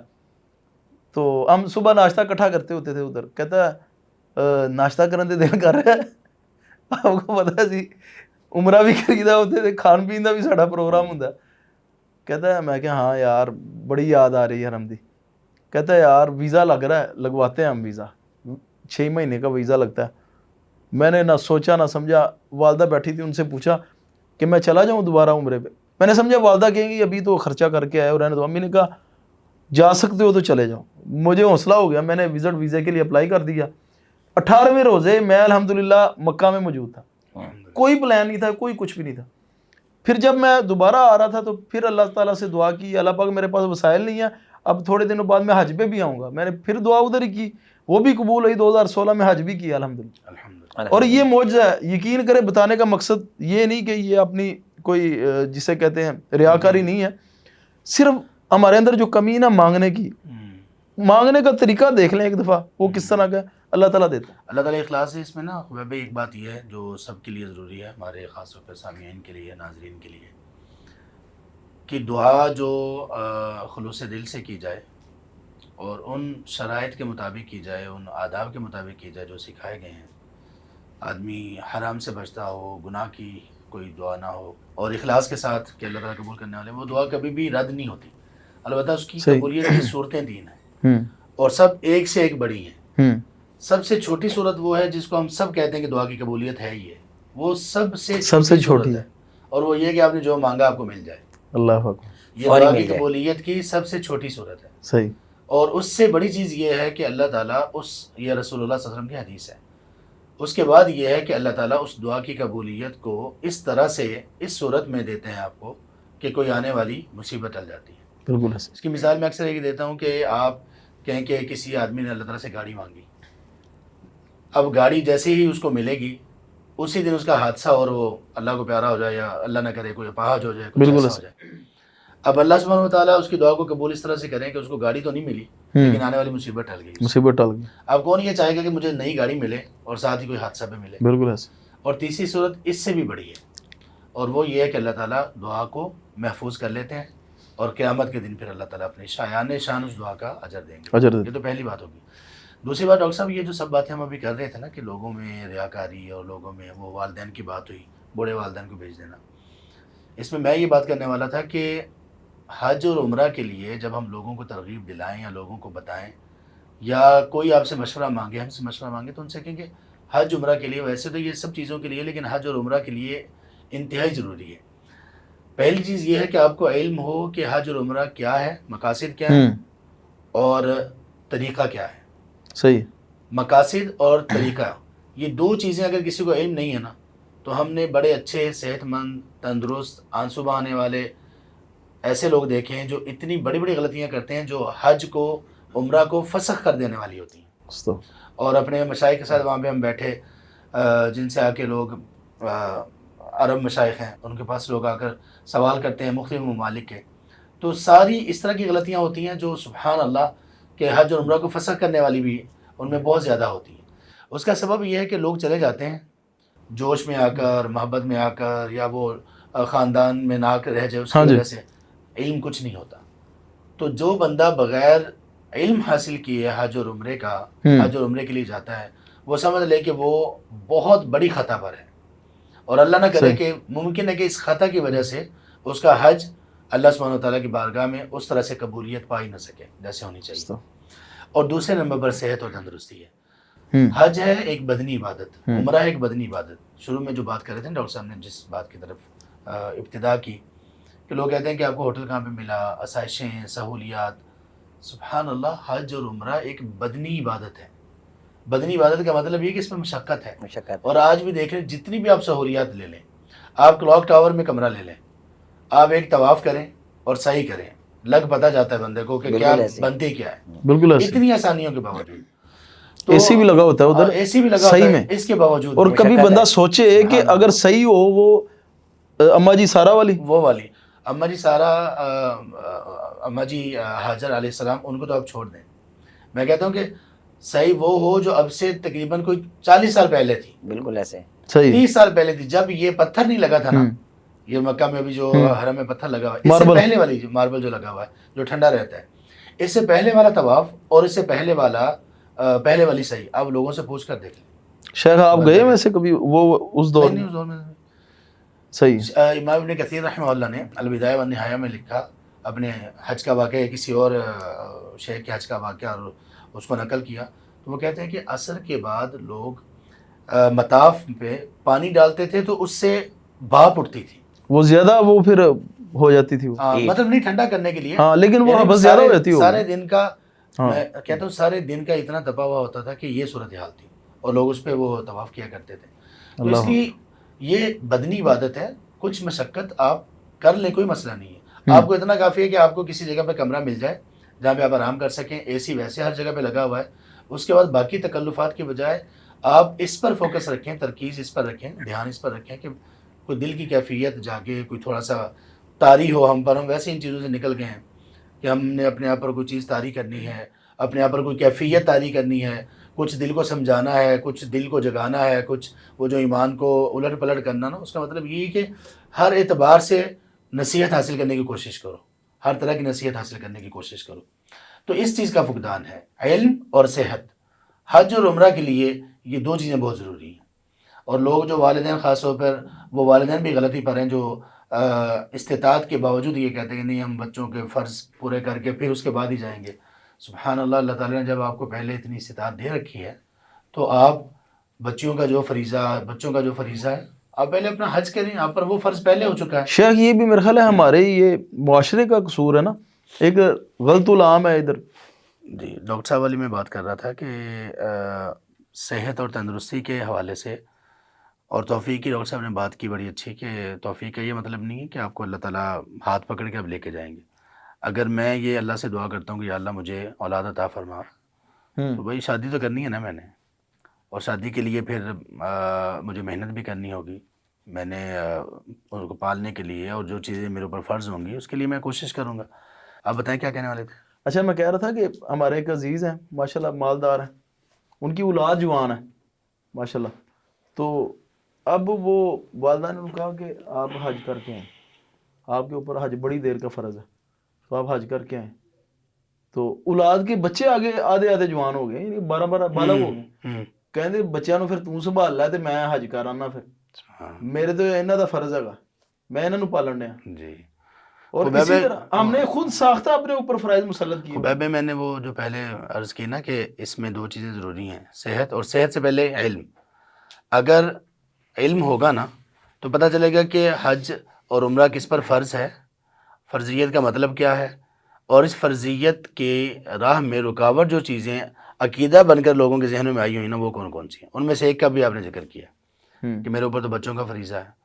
تو ہم صبح ناشتہ اکٹھا کرتے ہوتے تھے ادھر. کہتا ہے ناشتہ کرنے دل کر رہا ہے. آپ کو پتا ہے جی عمرہ بھی خریدا ہوتے تھے، کھان پین کا بھی ساڈا پروگرام ہوتا. کہتا ہے میں کہ ہاں یار بڑی یاد آ رہی ہے حرم دی. کہتا ہے یار ویزا لگ رہا ہے، لگواتے ہیں ہم ویزا، 6 مہینے کا ویزا لگتا ہے. میں نے نہ سوچا نہ سمجھا، والدہ بیٹھی تھی، ان سے پوچھا کہ میں چلا جاؤں دوبارہ عمرے پہ. میں نے سمجھا والدہ کہیں گی ابھی تو خرچہ کر کے آئے اور رہنے دو. امی نے کہا جا سکتے ہو تو چلے جاؤ. مجھے حوصلہ ہو گیا، میں نے ویزے کے لیے اپلائی کر دیا. 18ویں روزے میں الحمدللہ مکہ میں موجود تھا. کوئی پلان نہیں تھا، کوئی کچھ بھی نہیں تھا. پھر جب میں دوبارہ آ رہا تھا تو پھر اللہ تعالیٰ سے دعا کی، اللہ پاک میرے پاس وسائل نہیں ہے، اب تھوڑے دنوں بعد میں حج پہ بھی آؤں گا. میں نے پھر دعا ادھر ہی کی، وہ بھی قبول ہوئی. 2016 میں حج بھی کیا الحمدللہ. اور یہ معجزہ ہے، یقین کرے. بتانے کا مقصد یہ نہیں کہ یہ اپنی کوئی جسے کہتے ہیں ریاکاری نہیں ہے، صرف ہمارے اندر جو کمی ہے نا مانگنے کی، مانگنے کا طریقہ دیکھ لیں ایک دفعہ، وہ کس طرح کا اللہ تعالیٰ دیتا ہے. اللہ تعالیٰ اخلاص ہے اس میں نا. بھائی ایک بات یہ ہے جو سب کے لیے ضروری ہے، ہمارے خاص طور پہ سامعین کے لیے، ناظرین کے لیے، کہ دعا جو خلوص دل سے کی جائے اور ان شرائط کے مطابق کی جائے، ان آداب کے مطابق کی جائے جو سکھائے گئے ہیں. آدمی حرام سے بچتا ہو، گناہ کی کوئی دعا نہ ہو، اور اخلاص کے ساتھ کہ اللہ تعالیٰ قبول کرنے والے، وہ دعا کبھی بھی رد نہیں ہوتی. البتہ اس کی قبولیت کی صورتیں 3 ہیں اور سب ایک سے ایک بڑی ہیں. سب سے چھوٹی صورت وہ ہے جس کو ہم سب کہتے ہیں کہ دعا کی قبولیت ہے ہی ہے، وہ سب سے چھوٹی ہے، اور وہ یہ کہ آپ نے جو مانگا آپ کو مل جائے. اللہ اکبر. یہ فوری دعا مل کی جائے. قبولیت کی سب سے چھوٹی صورت ہے. صحیح. اور اس سے بڑی چیز یہ ہے کہ اللہ تعالیٰ یہ رسول اللہ صلی اللہ علیہ وسلم کی حدیث ہے. اس کے بعد یہ ہے کہ اللہ تعالیٰ اس دعا کی قبولیت کو اس طرح سے اس صورت میں دیتے ہیں آپ کو کہ کوئی آنے والی مصیبت ٹل جاتی ہے. بالکل ایسے. اس کی مثال میں اکثر یہ دیتا ہوں کہ آپ کہیں کہ کسی آدمی نے اللہ تعالیٰ سے گاڑی مانگی. اب گاڑی جیسے ہی اس کو ملے گی اسی دن اس کا حادثہ اور وہ اللہ کو پیارا ہو جائے یا اللہ نہ کرے کوئی اپاہج ہو جائے, کچھ بالکل ایسا ہو جائے. اب اللہ سبحانہ و تعالیٰ اس کی دعا کو قبول اس طرح سے کریں کہ اس کو گاڑی تو نہیں ملی لیکن آنے والی مصیبت ٹل گئی. مصیبت ٹل گئی. اب کون یہ چاہے گا کہ مجھے نئی گاڑی ملے اور ساتھ ہی کوئی حادثہ بھی ملے. بالکل ایسے. اور تیسری صورت اس سے بھی بڑی ہے اور وہ یہ ہے کہ اللہ تعالیٰ دعا کو محفوظ کر لیتے ہیں اور قیامت کے دن پھر اللہ تعالیٰ اپنی شایان شان اس دعا کا اجر دیں گے. اجر یہ تو پہلی بات ہوگی. دوسری بات ڈاکٹر صاحب یہ جو سب باتیں ہم ابھی کر رہے تھے نا کہ لوگوں میں ریاکاری اور لوگوں میں وہ والدین کی بات ہوئی, بوڑھے والدین کو بھیج دینا, اس میں یہ بات کرنے والا تھا کہ حج اور عمرہ کے لیے جب ہم لوگوں کو ترغیب دلائیں یا لوگوں کو بتائیں یا کوئی آپ سے مشورہ مانگے, ہم سے مشورہ مانگے, تو ان سے کہیں کہ حج عمرہ کے لیے, ویسے تو یہ سب چیزوں کے لیے لیکن حج اور عمرہ کے لیے انتہائی ضروری ہے. پہلی چیز یہ ہے کہ آپ کو علم ہو کہ حج اور عمرہ کیا ہے, مقاصد کیا ہے اور طریقہ کیا ہے. صحیح. مقاصد اور طریقہ, یہ دو چیزیں اگر کسی کو علم نہیں ہے نا تو ہم نے بڑے اچھے صحت مند تندرست آنسو بہانے والے ایسے لوگ دیکھے ہیں جو اتنی بڑی بڑی غلطیاں کرتے ہیں جو حج کو عمرہ کو فسخ کر دینے والی ہوتی ہیں. اور اپنے مشائخ کے ساتھ وہاں پہ ہم بیٹھے, جن سے آ کے لوگ عرب مشائخ ہیں ان کے پاس لوگ آ کر سوال کرتے ہیں مختلف ممالک کے, تو ساری اس طرح کی غلطیاں ہوتی ہیں جو سبحان اللہ کہ حج اور عمرہ کو فسخ کرنے والی بھی ان میں بہت زیادہ ہوتی ہیں. اس کا سبب یہ ہے کہ لوگ چلے جاتے ہیں جوش میں آ کر, محبت میں آ کر, یا وہ خاندان میں نہ آ کر رہ جائے, اس کی وجہ سے علم کچھ نہیں ہوتا. تو جو بندہ بغیر علم حاصل کیے حج اور عمرے کا حج اور عمرے کے لیے جاتا ہے وہ سمجھ لے کہ وہ بہت بڑی خطا پر ہے, اور اللہ نہ کرے کہ ممکن ہے کہ اس خطا کی وجہ سے اس کا حج اللہ سبحانہ و تعالیٰ کی بارگاہ میں اس طرح سے قبولیت پا ہی نہ سکے جیسے ہونی چاہیے. اور دوسرے نمبر پر صحت اور تندرستی ہے. حج ہے ایک بدنی عبادت, عمرہ ہے ایک بدنی عبادت. شروع میں جو بات کر رہے تھے ڈاکٹر صاحب نے جس بات کی طرف ابتدا کی کہ لوگ کہتے ہیں کہ آپ کو ہوٹل کہاں پہ ملا, آسائشیں, سہولیات. سبحان اللہ, حج اور عمرہ ایک بدنی عبادت ہے. بدنی عبادت کا مطلب یہ کہ اس میں مشقت ہے. اور آج بھی دیکھ لیں جتنی بھی آپ سہولیات لے لیں, آپ کلاک ٹاور میں کمرہ لے لیں, آپ ایک طواف کریں اور صحیح کریں, لگ پتہ جاتا ہے بندے کو کہ کیا بنتی کیا ہے. بالکل اتنی آسانیوں کے باوجود اے سی بھی لگا ہوتا ہے ادھر, اے سی بھی لگا صحیح میں, اس کے باوجود. اور کبھی بندہ سوچے کہ اگر صحیح ہو وہ اما جی سارا والی, وہ والی اما جی سارا, اما جی حاجر علیہ السلام, ان کو تو آپ چھوڑ دیں. میں کہتا ہوں کہ صحیح وہ ہو جو اب سے تقریباً کوئی 40 سال پہلے تھی. بالکل ایسے 30 سال پہلے تھی جب یہ پتھر نہیں لگا تھا نا, یہ مکہ میں ابھی جو حرم میں پتھر لگا ہوا ہے, اس سے پہلے والی جو ماربل جو لگا ہوا ہے جو ٹھنڈا رہتا ہے, اس سے پہلے والا طواف اور اس سے پہلے والی صحیح آپ لوگوں سے پوچھ کر دیکھ لیں. شیخ آپ گئے ویسے کبھی وہ اس دور میں؟ صحیح. امام ابن کثیر رحمہ اللہ نے البدایہ والنہایہ میں لکھا اپنے حج کا واقعہ, کسی اور شیخ کے حج کا واقعہ اور اس کو نقل کیا, تو وہ کہتے ہیں کہ عصر کے بعد لوگ مطاف پہ پانی ڈالتے تھے تو اس سے بھاپ اٹھتی تھی, وہ زیادہ وہ پھر ہو جاتی تھی, مطلب نہیں ٹھنڈا کرنے کے لیے, لیکن وہ بس زیادہ ہو جاتی ہے سارے دن کا. میں کہتا ہوں سارے دن کا اتنا تپا ہوا ہوتا تھا کہ یہ صورتحال تھی اور لوگ اس پہ وہ طواف کیا کرتے تھے. تو اس لیے یہ بدنی عبادت ہے, کچھ مشقت آپ کر لیں, کوئی مسئلہ نہیں ہے. آپ کو اتنا کافی ہے کہ آپ کو کسی جگہ پہ کمرہ مل جائے جہاں پہ آپ آرام کر سکیں, اے سی ویسے ہر جگہ پہ لگا ہوا ہے. اس کے بعد باقی تکلفات کے بجائے آپ اس پر فوکس رکھیں, ترکیز اس پر رکھیں, دھیان اس پر رکھیں کہ کوئی دل کی کیفیت جاگے, کوئی تھوڑا سا طاری ہو ہم پر. ہم ویسے ان چیزوں سے نکل گئے ہیں کہ ہم نے اپنے آپ پر کوئی چیز طاری کرنی ہے, اپنے آپ پر کوئی کیفیت طاری کرنی ہے, کچھ دل کو سمجھانا ہے, کچھ دل کو جگانا ہے, کچھ وہ جو ایمان کو الٹ پلٹ کرنا نا. اس کا مطلب یہ کہ ہر اعتبار سے نصیحت حاصل کرنے کی کوشش کرو, ہر طرح کی نصیحت حاصل کرنے کی کوشش کرو. تو اس چیز کا فقدان ہے, علم اور صحت. حج اور عمرہ کے لیے یہ دو چیزیں بہت ضروری ہیں. اور لوگ جو والدین خاص طور پر, وہ والدین بھی غلطی پر ہیں جو استطاعت کے باوجود یہ کہتے ہیں کہ نہیں ہم بچوں کے فرض پورے کر کے پھر اس کے بعد ہی جائیں گے. سبحان اللہ, اللہ تعالیٰ نے جب آپ کو پہلے اتنی استطاعت دے رکھی ہے تو آپ بچوں کا جو فریضہ ہے آپ پہلے اپنا حج کریں, آپ پر وہ فرض پہلے ہو چکا ہے. شیخ یہ بھی میرا خیال ہے ہمارے یہ معاشرے کا قصور ہے نا, ایک غلط العام ہے ادھر. جی ڈاکٹر صاحب والی میں بات کر رہا تھا کہ صحت اور تندرستی کے حوالے سے, اور توفیق کی ڈاکٹر صاحب نے بات کی بڑی اچھی, کہ توفیق کا یہ مطلب نہیں ہے کہ آپ کو اللہ تعالیٰ ہاتھ پکڑ کے اب لے کے جائیں گے. اگر میں یہ اللہ سے دعا کرتا ہوں کہ یا اللہ مجھے اولاد عطا فرما, تو بھائی شادی تو کرنی ہے نا میں نے, اور شادی کے لیے پھر مجھے محنت بھی کرنی ہوگی, میں نے ان کو پالنے کے لیے, اور جو چیزیں میرے اوپر فرض ہوں گی اس کے لیے میں کوشش کروں گا. آپ بتائیں کیا کہنے والے تھے؟ اچھا میں کہہ رہا تھا کہ ہمارے ایک عزیز ہیں ماشاءاللہ, مالدار ہیں, ان کی اولاد جوان ہے ماشاءاللہ, تو اب وہ والدہ نے کہا کہ آپ حج کر کے آئیں, آپ کے اوپر حج بڑی دیر کا فرض ہے, تو آپ حج کر کے آئیں. تو اولاد کے بچے آگے آدھے جوان ہو گئے, یعنی 12 بالغ ہو گئے. کہندے بچیاں نو پھر تو سنبھال لے تے میں حج کر آنا, پھر میرے تو انہاں دا فرض ہے, میں انہاں نو پالن ڈیا. جی اور اسی طرح ہم نے خود ساختہ اپنے اوپر فرائض مسلط کیے. خبیب میں نے وہ جو پہلے عرض کی نا کہ اس میں 2 چیزیں ضروری ہیں, صحت, اور صحت سے پہلے علم. اگر علم ہوگا نا تو پتہ چلے گا کہ حج اور عمرہ کس پر فرض ہے, فرضیت کا مطلب کیا ہے, اور اس فرضیت کے راہ میں رکاوٹ جو چیزیں عقیدہ بن کر لوگوں کے ذہنوں میں آئی ہوئی نا وہ کون کون سی ہیں. ان میں سے ایک کا بھی آپ نے ذکر کیا کہ میرے اوپر تو بچوں کا فریضہ ہے,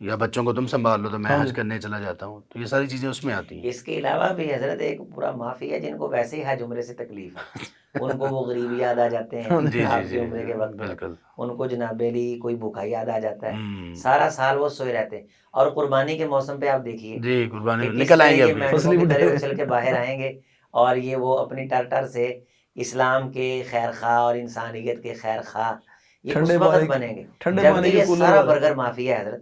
یا بچوں کو تم سنبھال لو تو میں حج کرنے چلا جاتا ہوں, تو یہ ساری چیزیں اس میں آتی ہیں. اس کے علاوہ بھی حضرت ایک پورا معافی ہے جن کو ویسے ہی حج عمرے سے تکلیف ہے, ان کو وہ غریب یاد آ جاتے ہیں آپ کے عمرے کے وقت, بالکل, ان کو جناب علی کوئی بھوکا یاد آ جاتا ہے, سارا سال وہ سوئے رہتے ہیں. اور قربانی کے موسم پہ آپ دیکھیے جی قربانی نکل آئیں گے, فصلی اچھل کے باہر آئیں گے, اور یہ وہ اپنی ٹر سے اسلام کے خیر خواہ اور انسانیت کے خیر خواہ یہ اس وقت بنیں گے جب یہ سارا برگر معافی ہے حضرت.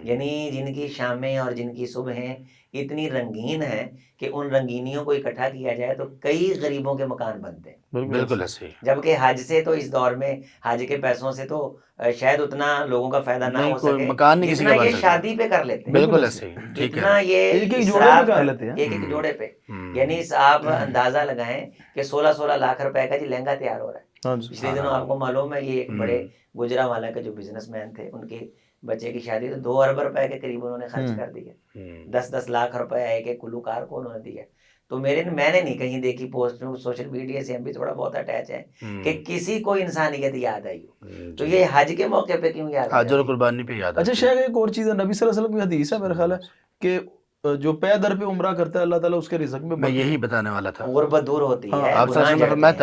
یعنی جن کی شامیں اور جن کی صبحیں اتنی رنگین ہیں کہ ان رنگینیوں کو اکٹھا کیا جائے تو کئی غریبوں کے مکان بنتے ہیں. بالکل ایسے ہی. جبکہ حج سے تو اس دور میں حج کے پیسوں سے تو شاید اتنا لوگوں کا فائدہ نہ ہو سکے, مکان نہیں کسی کا بن یہ سکتا, شادی پہ کر لیتے ہیں. بالکل ایسے ہی, ٹھیک اتنا ہے, یہ ایک جوڑے پہ, یعنی آپ اندازہ لگائیں کہ 16 لاکھ روپے کا جی لہنگا تیار ہو رہا ہے. پچھلے دنوں آپ کو معلوم ہے یہ ایک بڑے گجرا والا کے جو بزنس مین تھے, ان کے بچے کی شادی تو 2 ارب روپے کے قریب انہوں نے خرچ کر دیا, 10 لاکھ روپے ایک گلوکار کو انہوں نے دیا. تو میں نے نہیں کہیں دیکھی پوسٹ, سوشل میڈیا سے ہم بھی تھوڑا بہت اٹیچ ہیں کہ کسی کو انسانیت یاد آئی ہو, تو یہ حج کے موقع پہ کیوں یاد حج اور قربانی پہ یاد. اچھا شیخ ایک اور چیز ہے, نبی صلی اللہ علیہ وسلم کی حدیث ہے میرا خیال ہے کہ جو پے در پہ عمرہ کرتا ہے اللہ تعالیٰ اس کے رزق میں یہی بتانے والا تھا, غربت دور ہوتی ہے. آپ صلی اللہ علیہ وسلم نے فرمایا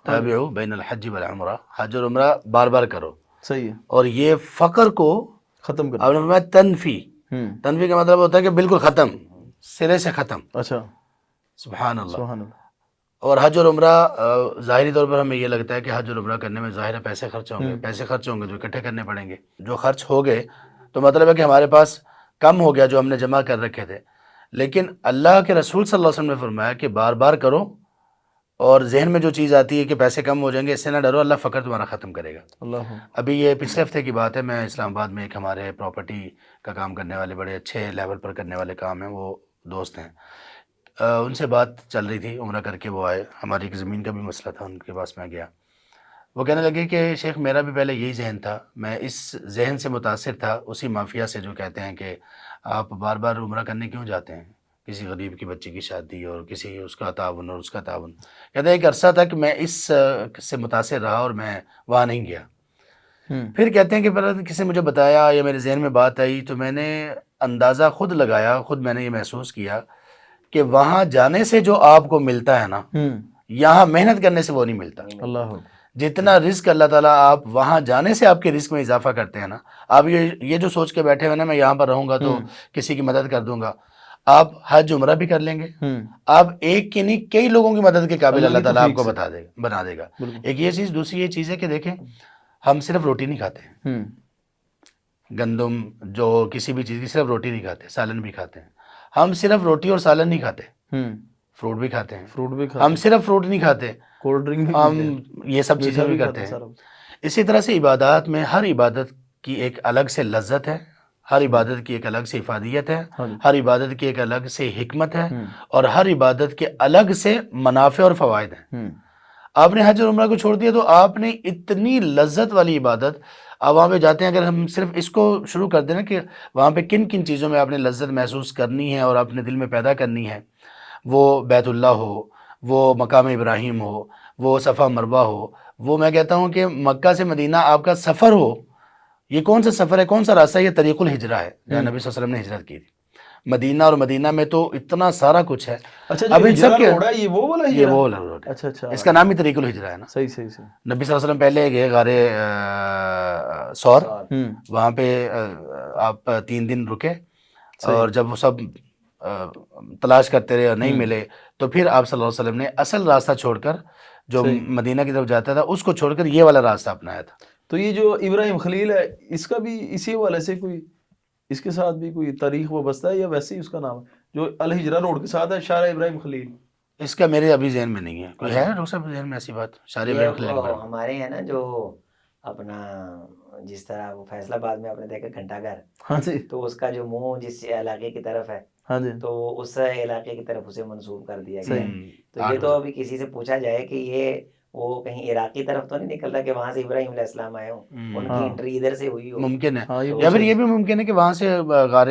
تابعوا بین الحج والعمرہ, حج اور عمرہ بار بار کرو. صحیح ہے, اور یہ فقر کو ختم کرو. آپ نے فرمایا تنفی کا مطلب ہوتا ہے کہ بالکل ختم, سرے سے ختم. اچھا سبحان اللہ. سبحان اللہ. اور حج اور عمرہ ظاہری طور پر ہمیں یہ لگتا ہے کہ حج اور عمرہ کرنے میں ظاہر پیسے خرچ ہوں گے, جو اکٹھے کرنے پڑیں گے. جو خرچ ہو گئے تو مطلب ہے کہ ہمارے پاس کم ہو گیا جو ہم نے جمع کر رکھے تھے. لیکن اللہ کے رسول صلی اللہ علیہ وسلم نے فرمایا کہ بار بار کرو, اور ذہن میں جو چیز آتی ہے کہ پیسے کم ہو جائیں گے اس سے نہ ڈرو, اللہ فقر تمہارا ختم کرے گا. اللہ ابھی یہ پچھلے ہفتے کی بات ہے, میں اسلام آباد میں ایک ہمارے پراپرٹی کا کام کرنے والے, بڑے اچھے لیول پر کرنے والے کام ہیں, وہ دوست ہیں, ان سے بات چل رہی تھی, عمرہ کر کے وہ آئے, ہماری ایک زمین کا بھی مسئلہ تھا, ان کے پاس میں گیا. وہ کہنے لگے کہ شیخ میرا بھی پہلے یہی ذہن تھا, میں اس ذہن سے متاثر تھا اسی مافیا سے جو کہتے ہیں کہ آپ بار بار عمرہ کرنے کیوں جاتے ہیں, کسی غریب کی بچی کی شادی اور کسی اس کا تعاون اور اس کا تعاون. کہتے ہیں ایک عرصہ تک میں اس سے متاثر رہا اور میں وہاں نہیں گیا. پھر کہتے ہیں کہ کسی نے مجھے بتایا یا میرے ذہن میں بات آئی تو میں نے اندازہ خود لگایا, خود میں نے یہ محسوس کیا کہ وہاں جانے سے جو آپ کو ملتا ہے نا, یہاں محنت کرنے سے وہ نہیں ملتا. اللہ جتنا رزق اللہ تعالیٰ آپ وہاں جانے سے آپ کے رزق میں اضافہ کرتے ہیں نا, آپ یہ جو سوچ کے بیٹھے ہوئے نا میں یہاں پر رہوں گا تو کسی کی مدد کر دوں گا, آپ حج عمرہ بھی کر لیں گے, آپ ایک کی نہیں کئی لوگوں کی مدد کے قابل اللہ تعالیٰ آپ کو بنا دے گا. ایک یہ چیز. دوسری یہ چیز ہے کہ دیکھیں ہم صرف روٹی نہیں کھاتے ہیں, گندم جو کسی بھی چیز کی صرف روٹی نہیں کھاتے, سالن بھی کھاتے ہیں. ہم صرف روٹی اور سالن نہیں کھاتے, فروٹ بھی کھاتے ہیں. ہم صرف فروٹ نہیں کھاتے, کولڈ ڈرنک ہم یہ سب چیزیں بھی کرتے ہیں. اسی طرح سے عبادات میں ہر عبادت کی ایک الگ سے لذت ہے, ہر عبادت کی ایک الگ سے افادیت ہے, ہر عبادت کی ایک الگ سے حکمت ہے, اور ہر عبادت کے الگ سے منافع اور فوائد ہیں. آپ نے حج اور عمرہ کو چھوڑ دیا تو آپ نے اتنی لذت والی عبادت آپ وہاں پہ جاتے ہیں، اگر ہم صرف اس کو شروع کر دیں نا کہ وہاں پہ کن کن چیزوں میں آپ نے لذت محسوس کرنی ہے اور اپنے دل میں پیدا کرنی ہے، وہ بیت اللہ ہو، وہ مقام ابراہیم ہو، وہ صفا مروہ ہو، وہ میں کہتا ہوں کہ مکہ سے مدینہ آپ کا سفر ہو، یہ کون سا سفر ہے، کون سا راستہ ہے؟ یہ طریق الہجرہ ہے جہاں نبی صلی اللہ علیہ وسلم نے ہجرت کی تھی۔ مدینہ اور مدینہ میں تو اتنا سارا کچھ ہے۔ اچھا اب جو ان سب ہجرہ کے روڈ ہے یہ وہ والا یہ ہجرہ؟ وہ روڈ ہے، اچھا اچھا، اس کا نام ہی طریق الہجرہ ہے نا۔ صحیح صحیح صحیح۔ نبی صلی اللہ علیہ وسلم پہلے گئے غار ثور، وہاں پہ آپ 3 دن رکے، اور جب وہ سب تلاش کرتے رہے اور نہیں ملے تو پھر آپ صلی اللہ علیہ وسلم نے اصل راستہ چھوڑ کر جو مدینہ کی طرف جاتا تھا اس کو چھوڑ کر یہ والا راستہ اپنایا تھا۔ تو یہ جو ابراہیم خلیل ہے اس کا بھی اسی حوالے سے کوئی اس کے ساتھ بھی کوئی تاریخ وابستہ ہے یا ویسے ہی اس کا نام ہے جو الہجرہ روڈ کے ساتھ ہے شارع ابراہیم خلیل؟ اس کا میرے ابھی ذہن میں نہیں ہے، کوئی ہے ڈاکٹر صاحب ذہن میں ایسی بات شارع ابراہیم خلیل کے بارے میں؟ ہمارے ہیں نا جو اپنا جس طرح وہ فیصل آباد میں آپ نے دیکھا گھنٹہ گھر، ہاں جی تو اس کا جو منہ جس علاقے کی طرف ہے ہاں جی تو اس علاقے کی طرف اسے منسوب کر دیا گیا ہے۔ تو آٹھ یہ تو ابھی کسی سے پوچھا جائے کہ یہ وہ کہیں عراقی طرف تو نہیں نکلتا کہ وہاں سے ابراہیم علیہ السلام آئے ہوں، ان کی انٹری ادھر سے ہوئی ہو۔ ممکن ہے، ہاں یا پھر یہ بھی ممکن ہے کہ وہاں سے غار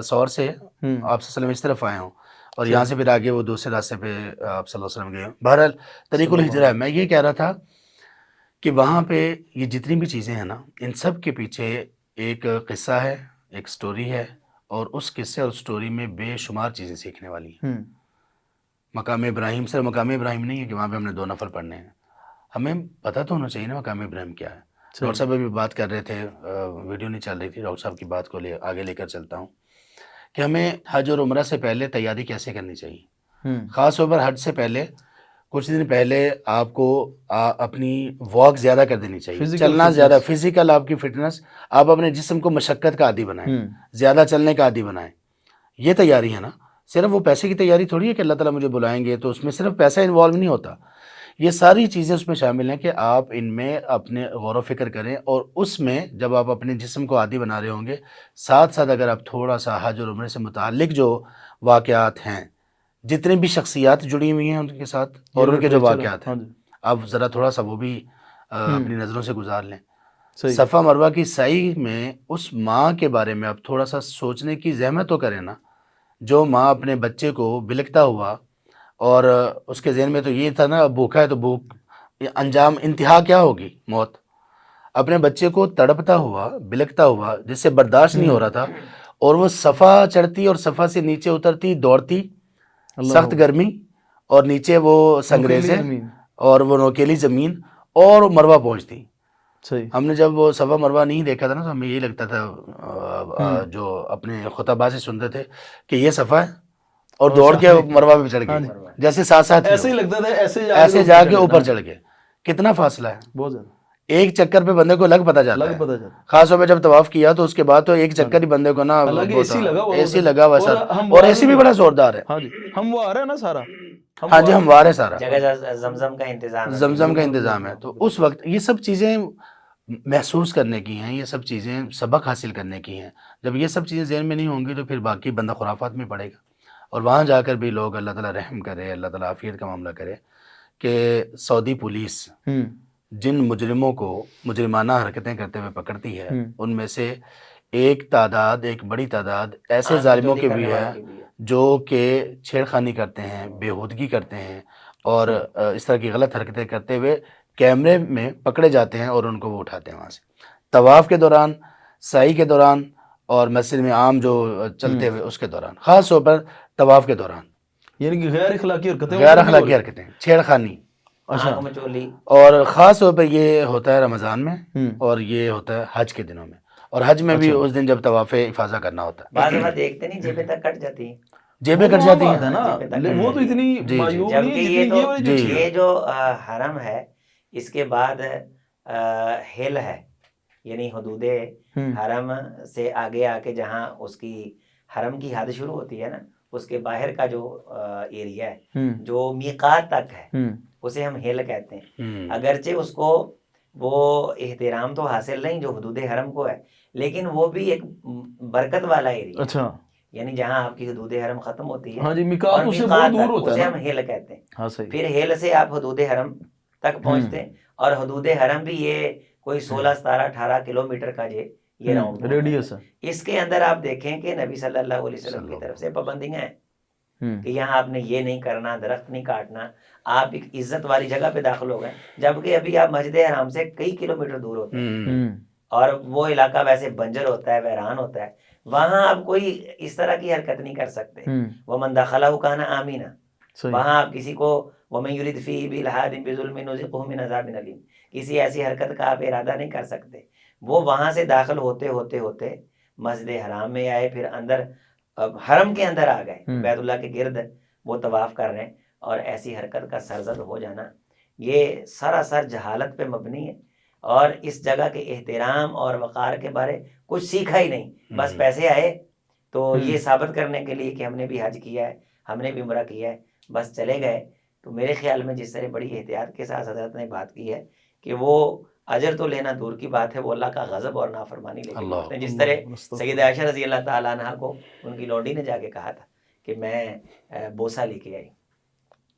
ثور سے آپ صلی اللہ علیہ وسلم اس طرف آئے ہوں اور یہاں سے پھر آگے وہ دوسرے راستے پہ آپ صلی اللہ علیہ وسلم گئے ہوں۔ بہرحال طریق الہجرہ ہے۔ میں یہ کہہ رہا تھا کہ وہاں پہ یہ جتنی بھی چیزیں ہیں نا ان سب کے پیچھے ایک قصہ ہے، ایک سٹوری ہے، اور اس قصے اور سٹوری میں بے شمار چیزیں سیکھنے والی ہیں۔ مقام ابراہیم صرف مقام ابراہیم نہیں ہے کہ وہاں پہ ہم نے 2 نفل پڑھنے ہیں، ہمیں پتہ تو ہونا چاہیے نا مقام ابراہیم کیا ہے۔ ڈاکٹر صاحب ابھی بات کر رہے تھے، ویڈیو نہیں چل رہی تھی، ڈاکٹر صاحب کی بات کو آگے لے کر چلتا ہوں کہ ہمیں حج اور عمرہ سے پہلے تیاری کیسے کرنی چاہیے۔ خاص طور پر حج سے پہلے کچھ دن پہلے آپ کو اپنی واک زیادہ کر دینی چاہیے، چلنا زیادہ، فزیکل آپ کی فٹنس، آپ اپنے جسم کو مشقت کا عادی بنائیں، زیادہ چلنے کا عادی بنائیں۔ یہ تیاری ہے نا، صرف وہ پیسے کی تیاری تھوڑی ہے کہ اللہ تعالیٰ مجھے بلائیں گے تو اس میں صرف پیسہ انوالو نہیں ہوتا، یہ ساری چیزیں اس میں شامل ہیں کہ آپ ان میں اپنے غور و فکر کریں، اور اس میں جب آپ اپنے جسم کو عادی بنا رہے ہوں گے ساتھ ساتھ اگر آپ تھوڑا سا حج اور عمرے سے متعلق جو واقعات ہیں، جتنی بھی شخصیات جڑی ہوئی ہیں ان کے ساتھ اور ان کے جو واقعات ہیں، آپ ذرا تھوڑا سا وہ بھی اپنی نظروں سے گزار لیں۔ صفا مروہ کی سعی میں اس ماں کے بارے میں آپ تھوڑا سا سوچنے کی زحمت تو کریں نا، جو ماں اپنے بچے کو بلکتا ہوا، اور اس کے ذہن میں تو یہ تھا نا بھوکا ہے تو بھوک، انجام انتہا کیا ہوگی؟ موت۔ اپنے بچے کو تڑپتا ہوا بلکتا ہوا جس سے برداشت نہیں ہو رہا تھا، اور وہ صفا چڑھتی اور صفا سے نیچے اترتی، دوڑتی، سخت گرمی اور نیچے وہ سنگریزیں اور وہ نوکیلی زمین، اور مروہ پہنچتی۔ ہم نے جب وہ صفا مروہ نہیں دیکھا تھا نا تو ہمیں یہ لگتا تھا، جو اپنے خطبہ سے سنتے تھے کہ یہ صفا ہے، اور دوڑ کے مروہ پہ چڑھ گئے، جیسے ساتھ ساتھ ایسے ہی لگتا تھا، ایسے جا کے اوپر چڑھ گئے۔ کتنا فاصلہ ہے، بہت زیادہ، ایک چکر پہ بندے کو لگ پتہ جاتا ہے، خاص طور پہ جب طواف کیا تو اس کے بعد تو ایک چکر ہی بندے کو نا اے سی لگا ہوا سر، اور اے سی بھی بڑا زوردار ہے۔ ہاں جی ہموار ہے نا سارا، ہاں جی ہموار ہے سارا، جگہ زمزم کا انتظام ہے، زمزم کا انتظام ہے۔ تو اس وقت یہ سب چیزیں محسوس کرنے کی ہیں، یہ سب چیزیں سبق حاصل کرنے کی ہیں۔ جب یہ سب چیزیں ذہن میں نہیں ہوں گی تو پھر باقی بندہ خرافات میں پڑے گا، اور وہاں جا کر بھی لوگ اللہ تعالیٰ رحم کرے، اللہ تعالیٰ عافیت کا معاملہ کرے کہ سعودی پولیس جن مجرموں کو مجرمانہ حرکتیں کرتے ہوئے پکڑتی ہے ان میں سے ایک بڑی تعداد ایسے ظالموں کے بھی ہے جو کہ چھیڑخانی کرتے ہیں، بےہودگی کرتے ہیں، اور اس طرح کی غلط حرکتیں کرتے ہوئے کیمرے میں پکڑے جاتے ہیں اور ان کو وہ اٹھاتے ہیں وہاں سے، طواف کے دوران، سعی کے دوران، اور مسجد میں عام جو چلتے ہوئے اس کے دوران، خاص طور پر طواف کے دوران، یعنی کہ غیر اخلاقی حرکتیں، چھیڑخانی، مچولی، اور خاص طور پر یہ ہوتا ہے رمضان میں، اور یہ ہوتا ہے حج کے دنوں میں، اور حج میں بھی اس دن جب طواف افاضہ کرنا ہوتا ہے۔ بعض دفعہ دیکھتے نہیں جیبیں تک کٹ جاتی ہیں، جیبیں کٹ جاتی ہیں نا، وہ تو اتنی معیوب نہیں، یہ جو حرم ہے اس کے بعد ہل ہے، یعنی حدود حرم سے آگے آ کے جہاں اس کی حرم کی حد شروع ہوتی ہے نا، اس کے باہر کا جو ایریا ہے جو میقات تک ہے اسے ہم ہل کہتے ہیں۔ اگرچہ اس کو وہ احترام تو حاصل نہیں جو حدود حرم کو ہے، لیکن وہ بھی ایک برکت والا ایریا ہے، یعنی جہاں آپ کی حدود حرم ختم ہوتی ہے اور میقات اسے ہم ہل کہتے ہیں۔ پھر ہل سے آپ حدود حرم تک پہنچتے ہیں، اور حدود حرم بھی یہ کوئی 16 17 18 کلومیٹر کا یہ راؤنڈ ریڈیس ہے. اس کے اندر آپ دیکھیں کہ نبی صلی اللہ علیہ وسلم کی طرف سے پابندیاں ہیں کہ یہاں آپ نے یہ نہیں کرنا، درخت نہیں کاٹنا. آپ ایک عزت والی جگہ پہ داخل ہو گئے، جبکہ ابھی آپ مسجد حرام سے کئی کلومیٹر دور ہوتے ہیں اور وہ علاقہ ویسے بنجر ہوتا ہے، ویران ہوتا ہے. وہاں آپ کوئی اس طرح کی حرکت نہیں کر سکتے. وَمَن دَخَلَهُ كَانَ آمِنًا. وہاں آپ کسی کو وَمَن يُرِدْ فِيهِ بِإِلْحَادٍ بِظُلْمٍ نُذِقْهُ مِنْ عَذَابٍ أَلِيمٍ، کسی ایسی حرکت کا آپ ارادہ نہیں کر سکتے. وہ وہاں سے داخل ہوتے ہوتے ہوتے مسجد حرام میں آئے، پھر اندر حرم کے اندر آ گئے، بیت اللہ کے گرد وہ طواف کر رہے ہیں، اور ایسی حرکت کا سرزد ہو جانا یہ سراسر جہالت پہ مبنی ہے. اور اس جگہ کے احترام اور وقار کے بارے کچھ سیکھا ہی نہیں. بس پیسے آئے تو یہ ثابت کرنے کے لیے کہ ہم نے بھی حج کیا ہے، ہم نے بھی عمرہ کیا ہے، بس چلے گئے. تو میرے خیال میں جس طرح بڑی احتیاط کے ساتھ حضرت نے بات کی ہے کہ وہ اجر تو لینا دور کی بات ہے، وہ اللہ کا غضب اور نافرمانی لے کے جس طرح سیدہ عائشہ رضی اللہ تعالیٰ عنہ کو ان کی لونڈی نے جا کے کہا تھا کہ میں بوسہ لے کے آئی،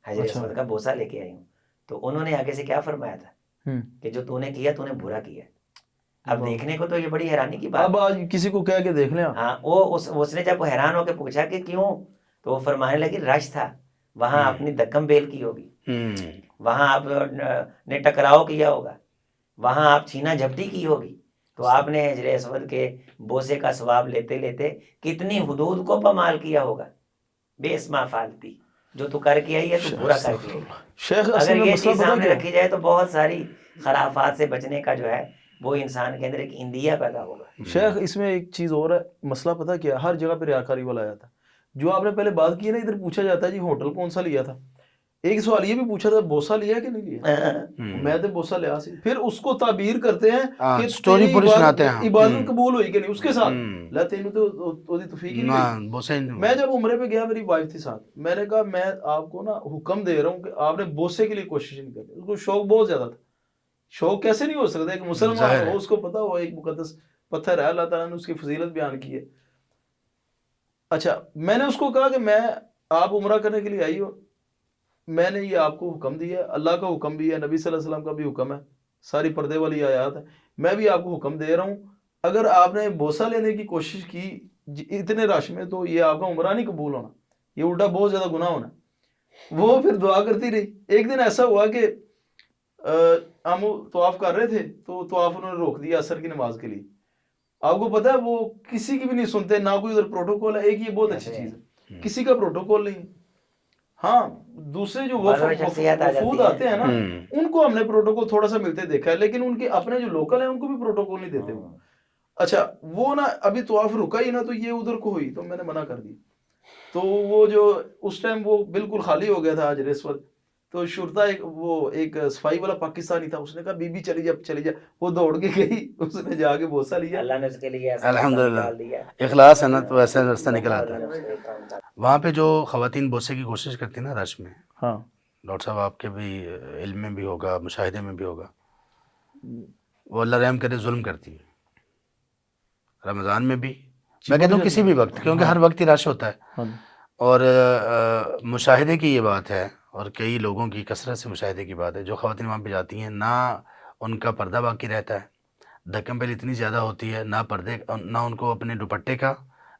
حجر اسود کا بوسہ لے کے آئی ہوں، تو انہوں نے آگے سے کیا فرمایا تھا کہ جو تو نے کیا تو نے برا کیا. اب دیکھنے کو تو یہ بڑی حیرانی کی بات. اب آج کسی کو کہہ کے دیکھ لیں. ہاں، وہ اس نے جب حیران ہو کے پوچھا کہ کیوں، تو وہ فرمانے لگی رش تھا، وہاں اپنی دکم بیل کی ہوگی، وہاں آپ نے ٹکراؤ کیا ہوگا، وہاں آپ چھینا جھپٹی کی ہوگی، تو آپ نے حجر اسود کے بوسے کا ثواب لیتے لیتے کتنی حدود کو پامال کیا ہوگا. بے اسما فالتی، جو تو کر کے آئی ہے تو برا کر کے آئی. شیخ اگر یہ چیز سامنے رکھی جائے تو بہت ساری خرافات سے بچنے کا جو ہے وہ انسان کے اندر ایک اندیا پیدا ہوگا. شیخ اس میں ایک چیز اور ہے، مسئلہ پتہ کیا، ہر جگہ پہ ریاکاری والا آیا تھا. جو آپ نے پہلے بات کی ہے نا، ادھر پوچھا جاتا ہے جی ہوٹل کون سا لیا تھا، ایک سوال یہ بھی پوچھا تھا بوسا لیا کہ نہیں لیا، میں تو بوسا لیا سی. پھر اس کو تعبیر کرتے ہیں کہ سٹوری پوری سناتے ہیں، عبادت قبول ہوئی کہ نہیں اس کے ساتھ لا تینوں تو توفیق ہی نہیں. میں جب عمرے پہ گیا، میری وائف تھی ساتھ، میں نے کہا میں آپ کو نا حکم دے رہا ہوں کہ آپ نے بوسے کے لیے کوشش نہیں کرنی. اس کو شوق بہت زیادہ تھا. شوق کیسے نہیں ہو سکتا، ایک مسلمان ہو اس کو پتا ہو ایک مقدس پتھر ہے، اللہ تعالیٰ نے اس کی فضیلت بیان کی ہے. اچھا، میں نے اس کو کہا کہ میں آپ عمرہ کرنے کے لیے آئی ہو، میں نے یہ آپ کو حکم دیا ہے، اللہ کا حکم بھی ہے، نبی صلی اللہ علیہ وسلم کا بھی حکم ہے، ساری پردے والی آیات ہے، میں بھی آپ کو حکم دے رہا ہوں. اگر آپ نے بوسہ لینے کی کوشش کی اتنے رش میں تو یہ آپ کا عمرہ نہیں قبول ہونا، یہ الٹا بہت زیادہ گناہ ہونا. وہ پھر دعا کرتی رہی. ایک دن ایسا ہوا کہ ہم طواف کر رہے تھے تو طواف انہوں نے روک دیا عصر کی نماز کے لیے. آپ کو پتا ہے وہ کسی کی بھی نہیں سنتے، نہ کوئی ادھر پروٹوکول ہے. ایک یہ بہت اچھی چیز ہے، کسی کا پروٹوکول نہیں. ہاں، دوسرے جو وفود آتے ہیں نا ان کو ہم نے پروٹوکول تھوڑا سا ملتے دیکھا ہے، لیکن ان کے اپنے جو لوکل ہیں ان کو بھی پروٹوکول نہیں دیتے وہ. اچھا، وہ نا ابھی طواف رکا ہی نا تو یہ ادھر کو ہوئی تو میں نے منع کر دی. تو وہ جو اس ٹائم وہ بالکل خالی ہو گیا تھا حجر اسود، تو شرطا ایک صفائی والا پاکستانی تھا، اس نے کہا بی بی چلی جا. وہ دوڑ کے گئی، اس نے جا کے بوسہ لیا. اللہ نے اس کے لیے الحمدللہ اخلاص ہے نا تو ایسا راستہ نکل آتا ہے. وہاں پہ جو خواتین بوسے کی کوشش کرتی ہیں نا رش میں، ہاں ڈاکٹر صاحب آپ کے بھی علم میں بھی ہوگا، مشاہدے میں بھی ہوگا، وہ اللہ رحم کرے ظلم کرتی ہے رمضان میں بھی، میں کہتا ہوں کسی بھی وقت، کیونکہ ہر وقت ہی رش ہوتا ہے. اور مشاہدے کی یہ بات ہے اور کئی لوگوں کی کثرت سے مشاہدے کی بات ہے، جو خواتین وہاں پہ جاتی ہیں نہ ان کا پردہ باقی رہتا ہے، دھکم پہل اتنی زیادہ ہوتی ہے، نہ پردے، نہ ان کو اپنے دوپٹے کا،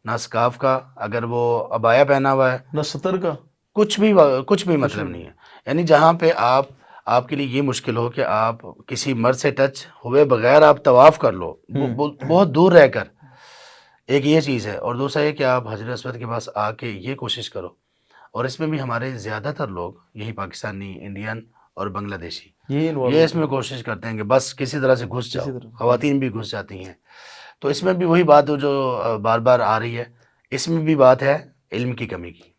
نہ سکارف کا، اگر وہ عبایا پہنا ہوا ہے، نہ ستر کا، کچھ بھی مطلب نہیں ہے. یعنی جہاں پہ آپ کے لیے یہ مشکل ہو کہ آپ کسی مرد سے ٹچ ہوئے بغیر آپ طواف کر لو بہت دور رہ کر، ایک یہ چیز ہے. اور دوسرا یہ کہ آپ حجر اسود کے پاس آ کے یہ کوشش کرو. اور اس میں بھی ہمارے زیادہ تر لوگ یہی پاکستانی، انڈین اور بنگلہ دیشی یہ اس میں کوشش کرتے ہیں کہ بس کسی طرح سے گھس جاؤ. خواتین بھی گھس جاتی ہیں. تو اس میں بھی وہی بات جو بار بار آ رہی ہے، اس میں بھی بات ہے علم کی کمی کی.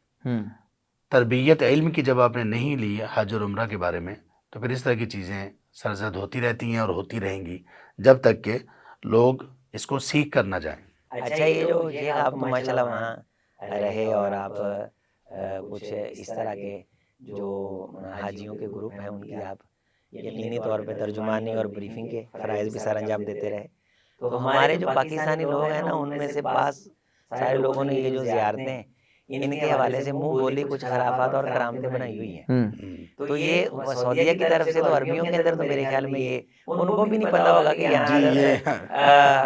تربیت علم کی جب آپ نے نہیں لی حج اور عمرہ کے بارے میں، تو پھر اس طرح کی چیزیں سرزد ہوتی رہتی ہیں اور ہوتی رہیں گی جب تک کہ لوگ اس کو سیکھ کر نہ جائیں. اچھا، یہ جو شیخ آپ تو ماشاءاللہ وہاں رہے اور آپ کچھ اس طرح کے جو حاجیوں کے گروپ ہیں ان کی آپ یقینی طور پہ ترجمانی اور بریفنگ کے فرائض بھی سر انجام دیتے رہے. تو ہمارے جو پاکستانی لوگ ہیں نا ان میں سے بعض سارے لوگوں نے یہ جو زیارتیں ان کے حوالے سے منہ بولی کچھ خرافات اور کرامتیں بنائی ہوئی ہیں. ہوں تو یہ سعودیہ کی طرف سے تو عربیوں کے اندر تو میرے خیال میں یہ ان کو بھی نہیں پتا ہوگا کہ یہاں حضرت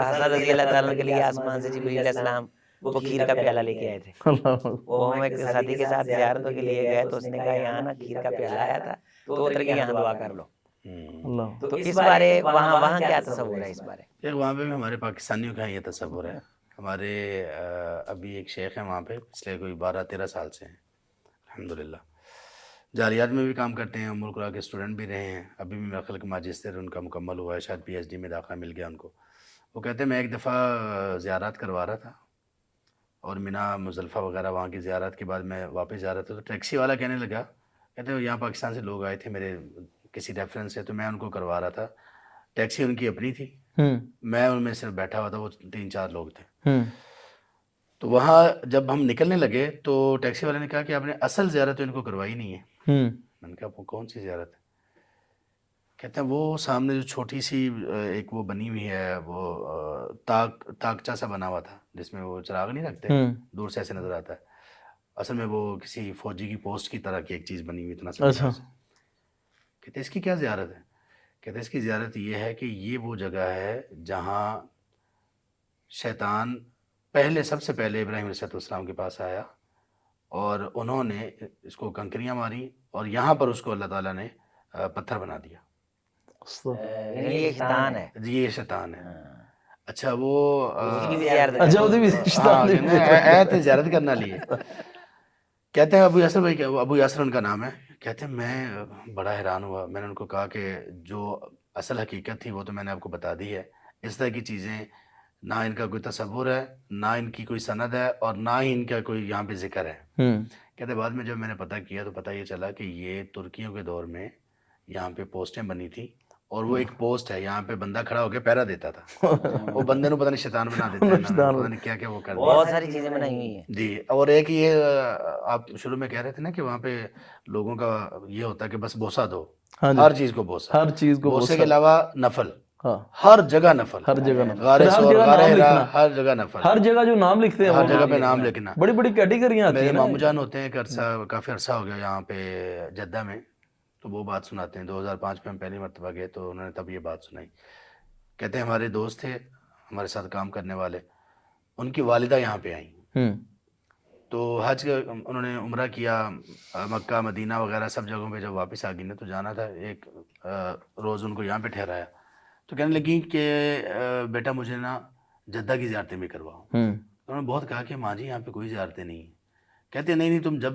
حسن رضی اللہ تعالیٰ کے لیے آسمان سے جبریل علیہ السلام وہ کھیر کا پیالہ لے کے آئے تھے. اللہ وہ ہم ایک ساتھی کے ساتھ زیارتوں کے لیے گئے تو اس نے کہا یہاں نا کھیر کا پیالہ آیا تھا تو اتر کے یہاں دعا کر لو. اللہ تو اس بارے وہاں کیا تصور ہے اس بارے؟ ایک وہاں پہ بھی ہمارے پاکستانیوں کا یہ تصور ہے. ہمارے ابھی ایک شیخ ہیں وہاں پہ پچھلے کوئی 12-13 سال سے ہیں الحمدللہ. جالیات میں بھی کام کرتے ہیں, ام القرآن کے اسٹوڈنٹ بھی رہے ہیں. ابھی بھی میرا خیال کہ ماجسٹر ان کا مکمل ہوا ہے, شاید PhD میں داخلہ مل گیا ان کو. وہ کہتے ہیں میں ایک دفعہ زیارات کروا رہا تھا اور مینا مزدلفہ وغیرہ وہاں کی زیارات کے بعد میں واپس جا رہا تھا تو ٹیکسی والا کہنے لگا, کہتے ہیں یہاں پاکستان سے لوگ آئے تھے میرے کسی ریفرنس سے تو میں ان کو کروا رہا تھا. ٹیکسی ان کی اپنی تھی, میں ان میں صرف بیٹھا ہوا تھا, وہ 3-4 لوگ تھے. تو وہاں جب ہم نکلنے لگے تو ٹیکسی والے نے کہا کہ آپ نے اصل زیارت تو ان کو کروائی نہیں ہے. میں نے کہا وہ کون سی زیارت ہے؟ کہتے ہیں وہ سامنے جو چھوٹی سی ایک وہ بنی ہوئی ہے, وہ تاکچہ سا بنا ہوا تھا جس میں وہ چراغ نہیں رکھتے, دور سے ایسے نظر آتا ہے. اصل میں وہ کسی فوجی کی پوسٹ کی طرح کی ایک چیز بنی ہوئی اتنا سا. کہتے ہیں اس کی کیا زیارت ہے؟ کہتے ہیں اس کی زیارت یہ ہے کہ یہ وہ جگہ ہے جہاں شیطان سب سے پہلے ابراہیم علیہ السلام کے پاس آیا اور انہوں نے اس کو کنکریاں ماری اور یہاں پر اس کو اللہ تعالیٰ نے پتھر بنا دیا. یہ شیطان ہے جی یہ شیطان ہے. اچھا وہ زیارت کرنا لیے. کہتے ہیں ابو یاسر ان کا نام ہے. کہتے ہیں میں بڑا حیران ہوا. میں نے ان کو کہا کہ جو اصل حقیقت تھی وہ تو میں نے آپ کو بتا دی ہے. اس طرح کی چیزیں نہ ان کا کوئی تصور ہے, نہ ان کی کوئی سند ہے, اور نہ ہی ان کا کوئی یہاں پہ ذکر ہے. کہتے بعد میں جب میں نے پتہ کیا تو پتہ یہ چلا کہ یہ ترکیوں کے دور میں یہاں پہ پوسٹیں بنی تھی اور وہ ایک پوسٹ ہے یہاں پہ بندہ کھڑا ہو کے پہرا دیتا تھا. وہ بندے نے پتہ نہیں شیطان بنا دیتا ہے, پتہ نہیں کیا وہ کر بہت ساری چیزیں بنائی ہوئی ہیں. جی. اور ایک یہ آپ شروع میں کہہ رہے تھے نا کہ وہاں پہ لوگوں کا یہ ہوتا ہے کہ بس بوسہ دو, ہر چیز کو بوسہ, ہر چیز کو بوسے کے علاوہ نفل, ہاں ہر جگہ نفل, ہر جگہ نفل, غار سور, غار ہرا, ہر جگہ نفل, ہر جگہ جو نام لکھتے ہیں ہر جگہ پہ نام لکھنا. بڑی بڑی کیٹیگریاں آتی ہیں. میرے ماموں جان ہوتے ہیں ایک عرصہ, کافی عرصہ ہو گیا یہاں پہ جدہ میں, تو وہ بات سناتے ہیں 2005 میں ہم پہلی مرتبہ گئے تو انہوں نے تب یہ بات سنائی. کہتے ہیں ہمارے دوست تھے ہمارے ساتھ کام کرنے والے, ان کی والدہ یہاں پہ آئیں تو حج انہوں نے عمرہ کیا, مکہ مدینہ وغیرہ سب جگہوں پہ جب واپس آ گئی نا تو جانا تھا, ایک روز ان کو یہاں پہ ٹھہرایا تو کہنے لگی کہ بیٹا مجھے نا جدہ کی زیارتیں بھی کرواؤ. انہوں نے بہت کہا کہ ماں جی یہاں پہ کوئی زیارتیں نہیں ہیں. کہتے نہیں تم جب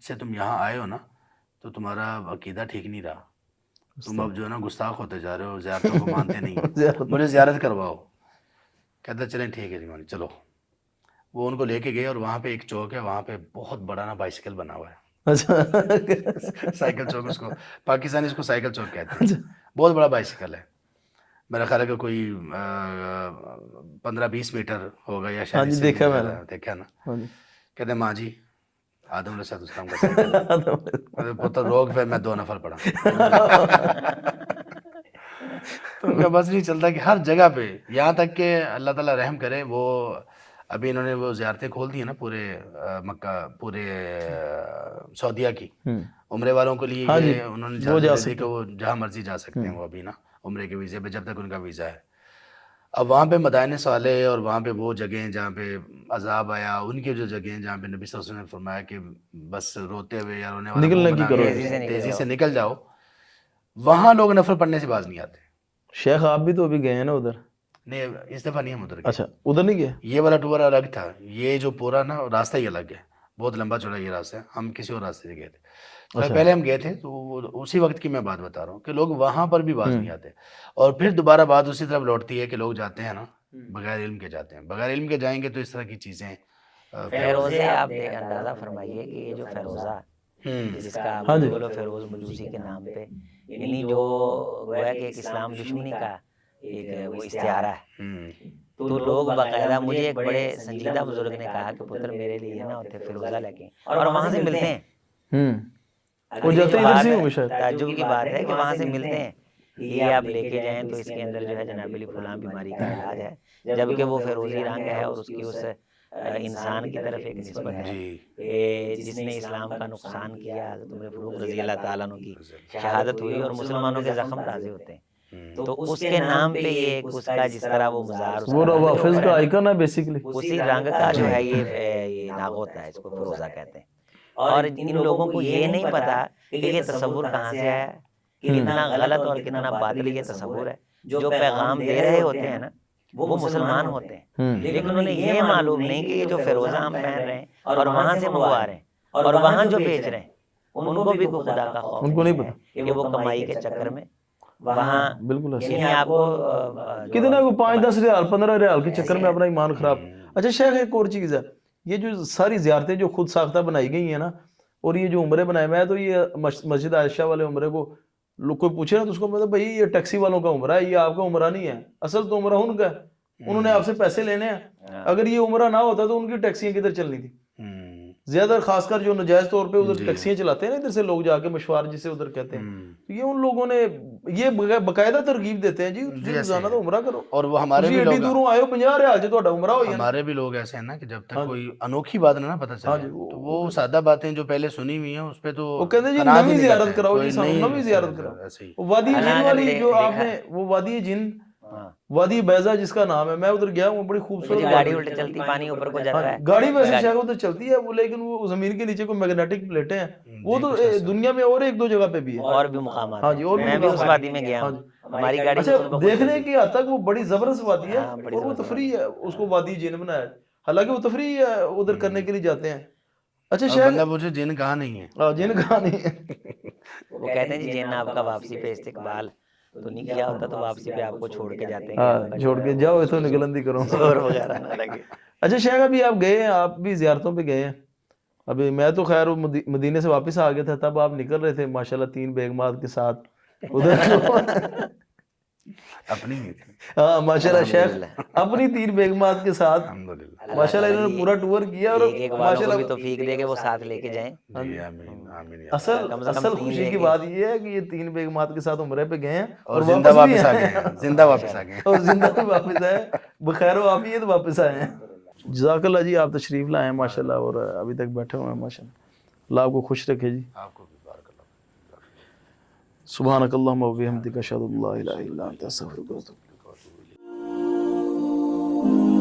سے تم یہاں آئے ہو نا تو تمہارا عقیدہ ٹھیک نہیں رہا, تم اب جو ہے نا گستاخ ہوتے جا رہے ہو, زیارتوں کو مانتے نہیں, مجھے زیارت کرواؤ. کہتا چلیں ٹھیک ہے جی مانی چلو. وہ ان کو لے کے گئے اور وہاں پہ ایک چوک ہے, وہاں پہ بہت بڑا نا بائسیکل بنا ہوا ہے. سائیکل چوک, اس کو پاکستانی اس کو سائیکل چوک کہتے ہیں. بہت بڑا بائسیکل ہے, میرا خیال ہے کہ کوئی 15-20 میٹر ہوگا یا شاید دیکھا نا. کہتے ہیں ماں جی آدم علیہ السلام کا سائیکل, پتر روک پھر میں 2 نفر پڑا. تو ان کا بس نہیں چلتا کہ ہر جگہ پہ, یہاں تک کہ اللہ تعالیٰ رحم کرے, وہ ابھی انہوں نے وہ زیارتیں کھول دی ہیں نا پورے مکہ, پورے سعودیہ کی عمرے والوں کے لیے. یہ انہوں نے اجازت دی کہ وہ جہاں مرضی جا سکتے ہیں وہ ابھی نا عمرے کے ویزے پہ, جب تک ان کا ویزا ہے. اب وہاں پہ مدائن صالح اور وہاں پہ وہ جگہیں جہاں پہ عذاب آیا, ان کی جو جگہیں جہاں پہ نبی صلی اللہ علیہ وسلم نے فرمایا کہ بس روتے ہوئے یا رونے والے تیزی سے نکل جاؤ, وہاں لوگ نفل پڑھنے سے باز نہیں آتے. شیخ آپ بھی تو ابھی گئے ہیں نا ادھر؟ نہیں اس دفعہ نہیں ہم ادھر گئے. اچھا ادھر نہیں گئے؟ یہ والا ٹور الگ تھا, یہ جو پورا نا راستہ ہی الگ ہے, بہت لمبا چوڑا یہ راستہ ہے. ہم کسی اور راستے سے گئے تھے. پہلے ہم گئے تھے تو اسی وقت کی میں بات بتا رہا ہوں کہ لوگ وہاں پر بھی باز نہیں آتے, اور پھر دوبارہ بات اسی طرف لوٹتی ہے کہ لوگ جاتے ہیں نا بغیر علم کے جاتے ہیں. بغیر علم کے جائیں گے تو اس طرح کی چیزیں. فیروزے آپ اندازہ فرمائیے کہ یہ جو فیروزہ جس کا فیروز مجوسی کے نام پہ, یعنی جو گویا کہ ایک اسلام دشمنی کا ایک وہ استعارہ ہے, تو لوگ باقاعدہ, مجھے ایک بڑے سنجیدہ بزرگ نے کہا کہ پتر میرے لیے نا ہوتے فیروزہ لے کے, اور وہاں سے ملتے ہیں. تعجب کی بات ہے کہ وہاں سے ملتے ہیں, یہ آپ لے کے جائیں تو اس کے اندر جو ہے جناب علی فلاں بیماری کا علاج ہے, جبکہ وہ فیروزی رنگ ہے اور اس کی اس انسان کی طرف ایک نسبت ہے جی کہ جس نے اسلام کا نقصان کیا، حضرت عمر فاروق رضی اللہ تعالیٰ عنہ کی شہادت ہوئی اور مسلمانوں کے زخم تازے ہوتے ہیں، تو اس کے نام پہ یہ ایک اس کا جس طرح وہ مزار وہ روافظ کا آئیکن ہے بیسیکلی. اسی رنگ کا جو ہے یہ ناغ ہوتا ہے، اس کو فروزہ کہتے ہیں. اور ان لوگوں کو یہ نہیں پتا کہ یہ تصور کہاں سے آیا ہے، کتنا غلط اور کتنا باطل یہ تصور ہے. جو پیغام دے رہے ہوتے ہیں نا وہ مسلمان ہوتے ہیں، لیکن انہیں یہ معلوم نہیں کہ یہ جو فیروزہ ہم پہن رہے ہیں اور وہاں سے منگوا رہے ہیں اور وہاں جو بیچ رہے ہیں ان کو بھی کوئی خدا کا خوف ان کو نہیں ہے کہ وہ کمائی کے چکر میں وہاں بالکل ایسے یعنی آپ کو کتنا کو 5-10 ریال 15 ریال کے چکر میں اپنا ایمان خراب. اچھا شیخ ایک اور چیز ہے، یہ جو ساری زیارتیں جو خود ساختہ بنائی گئی ہیں نا، اور یہ جو عمرے بنائے میں تو یہ مسجد عائشہ والے عمرے کو لوگ کوئی پوچھے نا تو اس کو مطلب بھائی یہ ٹیکسی والوں کا عمرہ ہے، یہ آپ کا عمرہ نہیں ہے. اصل تو عمرہ ان کا ہے، انہوں نے آپ سے پیسے لینے ہیں. اگر یہ عمرہ نہ ہوتا تو ان کی ٹیکسیاں کدھر چلنی تھی؟ زیادہ خاص کر جو نجائز طور پہ ادھر ٹیکسیاں چلاتے ہیں نا ادھر سے لوگ جا کے مشوار جسے ادھر کہتے ہیں، تو یہ ان لوگوں نے یہ باقاعدہ ترغیب دیتے ہیں جی روزانہ تو عمرہ کرو. اور وہ ہمارے بھی ایڈی لوگ دوروں آئے ہو 50 ریال جو تہاڈا عمرہ ہوئی ہے. ہمارے بھی لوگ ایسے ہیں نا کہ جب تک کوئی انوکھی بات نہ پتہ چلے تو وہ سادہ باتیں جو پہلے سنی ہوئی ہیں اس پہ تو وہ کہتے ہیں جی قناعت ہی نویں نہیں زیارت کرتے. کراؤ کوئی جی صاحب، نہیں نویں زیارت کراؤ. ایسے ہی. وادی جن والی جو آپ دیکھا نے وہ وادی جن وادی بیضا جس کا نام ہے، میں ادھر گیا ہوں، بڑی خوبصورت گاڑی الٹے چلتی پانی اوپر کو جاتا ہے. گاڑی ویسے شاید ادھر چلتی ہے وہ، لیکن وہ زمین کے نیچے کوئی میگنیٹک پلیٹیں ہیں، وہ تو دنیا میں اور 1-2 جگہ پہ بھی ہے. اور بھی مقامات ہاں جی، اور میں بھی اس وادی میں گیا ہوں. ہماری گاڑی اچھا دیکھنے کی حد تک وہ بڑی زبردست وادی ہے اور وہ تفریح ہے، اس کو وادی جن بنایا ہے. حالانکہ وہ تفریح ہے، ادھر کرنے کے لیے جاتے ہیں. اچھا اور بندہ پوچھے جن کہاں نہیں ہے، جن کہاں نہیں ہے. وہ کہتے ہیں جی جن آپ کا واپسی پہ استقبال تو نہیں کیا ہوتا تو واپسی پہ آپ کو چھوڑ کے جاتے ہیں. ہاں چھوڑ کے جاؤ تو نگلندی کرو زور وغیرہ نہ لگے. اچھا شیخ ابھی آپ گئے ہیں، آپ بھی زیارتوں پہ گئے ہیں. ابھی میں تو خیر مدینے سے واپس آ گیا تھا، تب آپ نکل رہے تھے ماشاءاللہ 3 بیگمات کے ساتھ ادھر. اپنی نہیں تھی. ہاں ماشاءاللہ شیخ اپنی 3 بیگمات کے ساتھ الحمدللہ. ماشاءاللہ انہوں نے پورا ٹور کیا اور ایک والوں کو بھی توفیق دے کہ وہ ساتھ لے کے جائیں. جی آمین آمین. اصل خوشی کی بات یہ ہے کہ یہ 3 بیگمات کے ساتھ عمرے پہ گئے ہیں اور زندہ واپس آ گئے ہیں. زندہ واپس آ گئے ہیں. اور زندہ بھی واپس آئے بخیر و عافیت واپس آئے ہیں. جزاک اللہ جی، آپ تشریف لائے ہیں ماشاءاللہ اور ابھی تک بیٹھے ہوئے ہیں ماشاءاللہ. اللہ آپ کو خوش رکھے جی. آپ کو بھی بارک اللہ. سبحانک اللہم و بحمدک اشہد ان لا الہ الا انت استغفرک و اتوب الیک.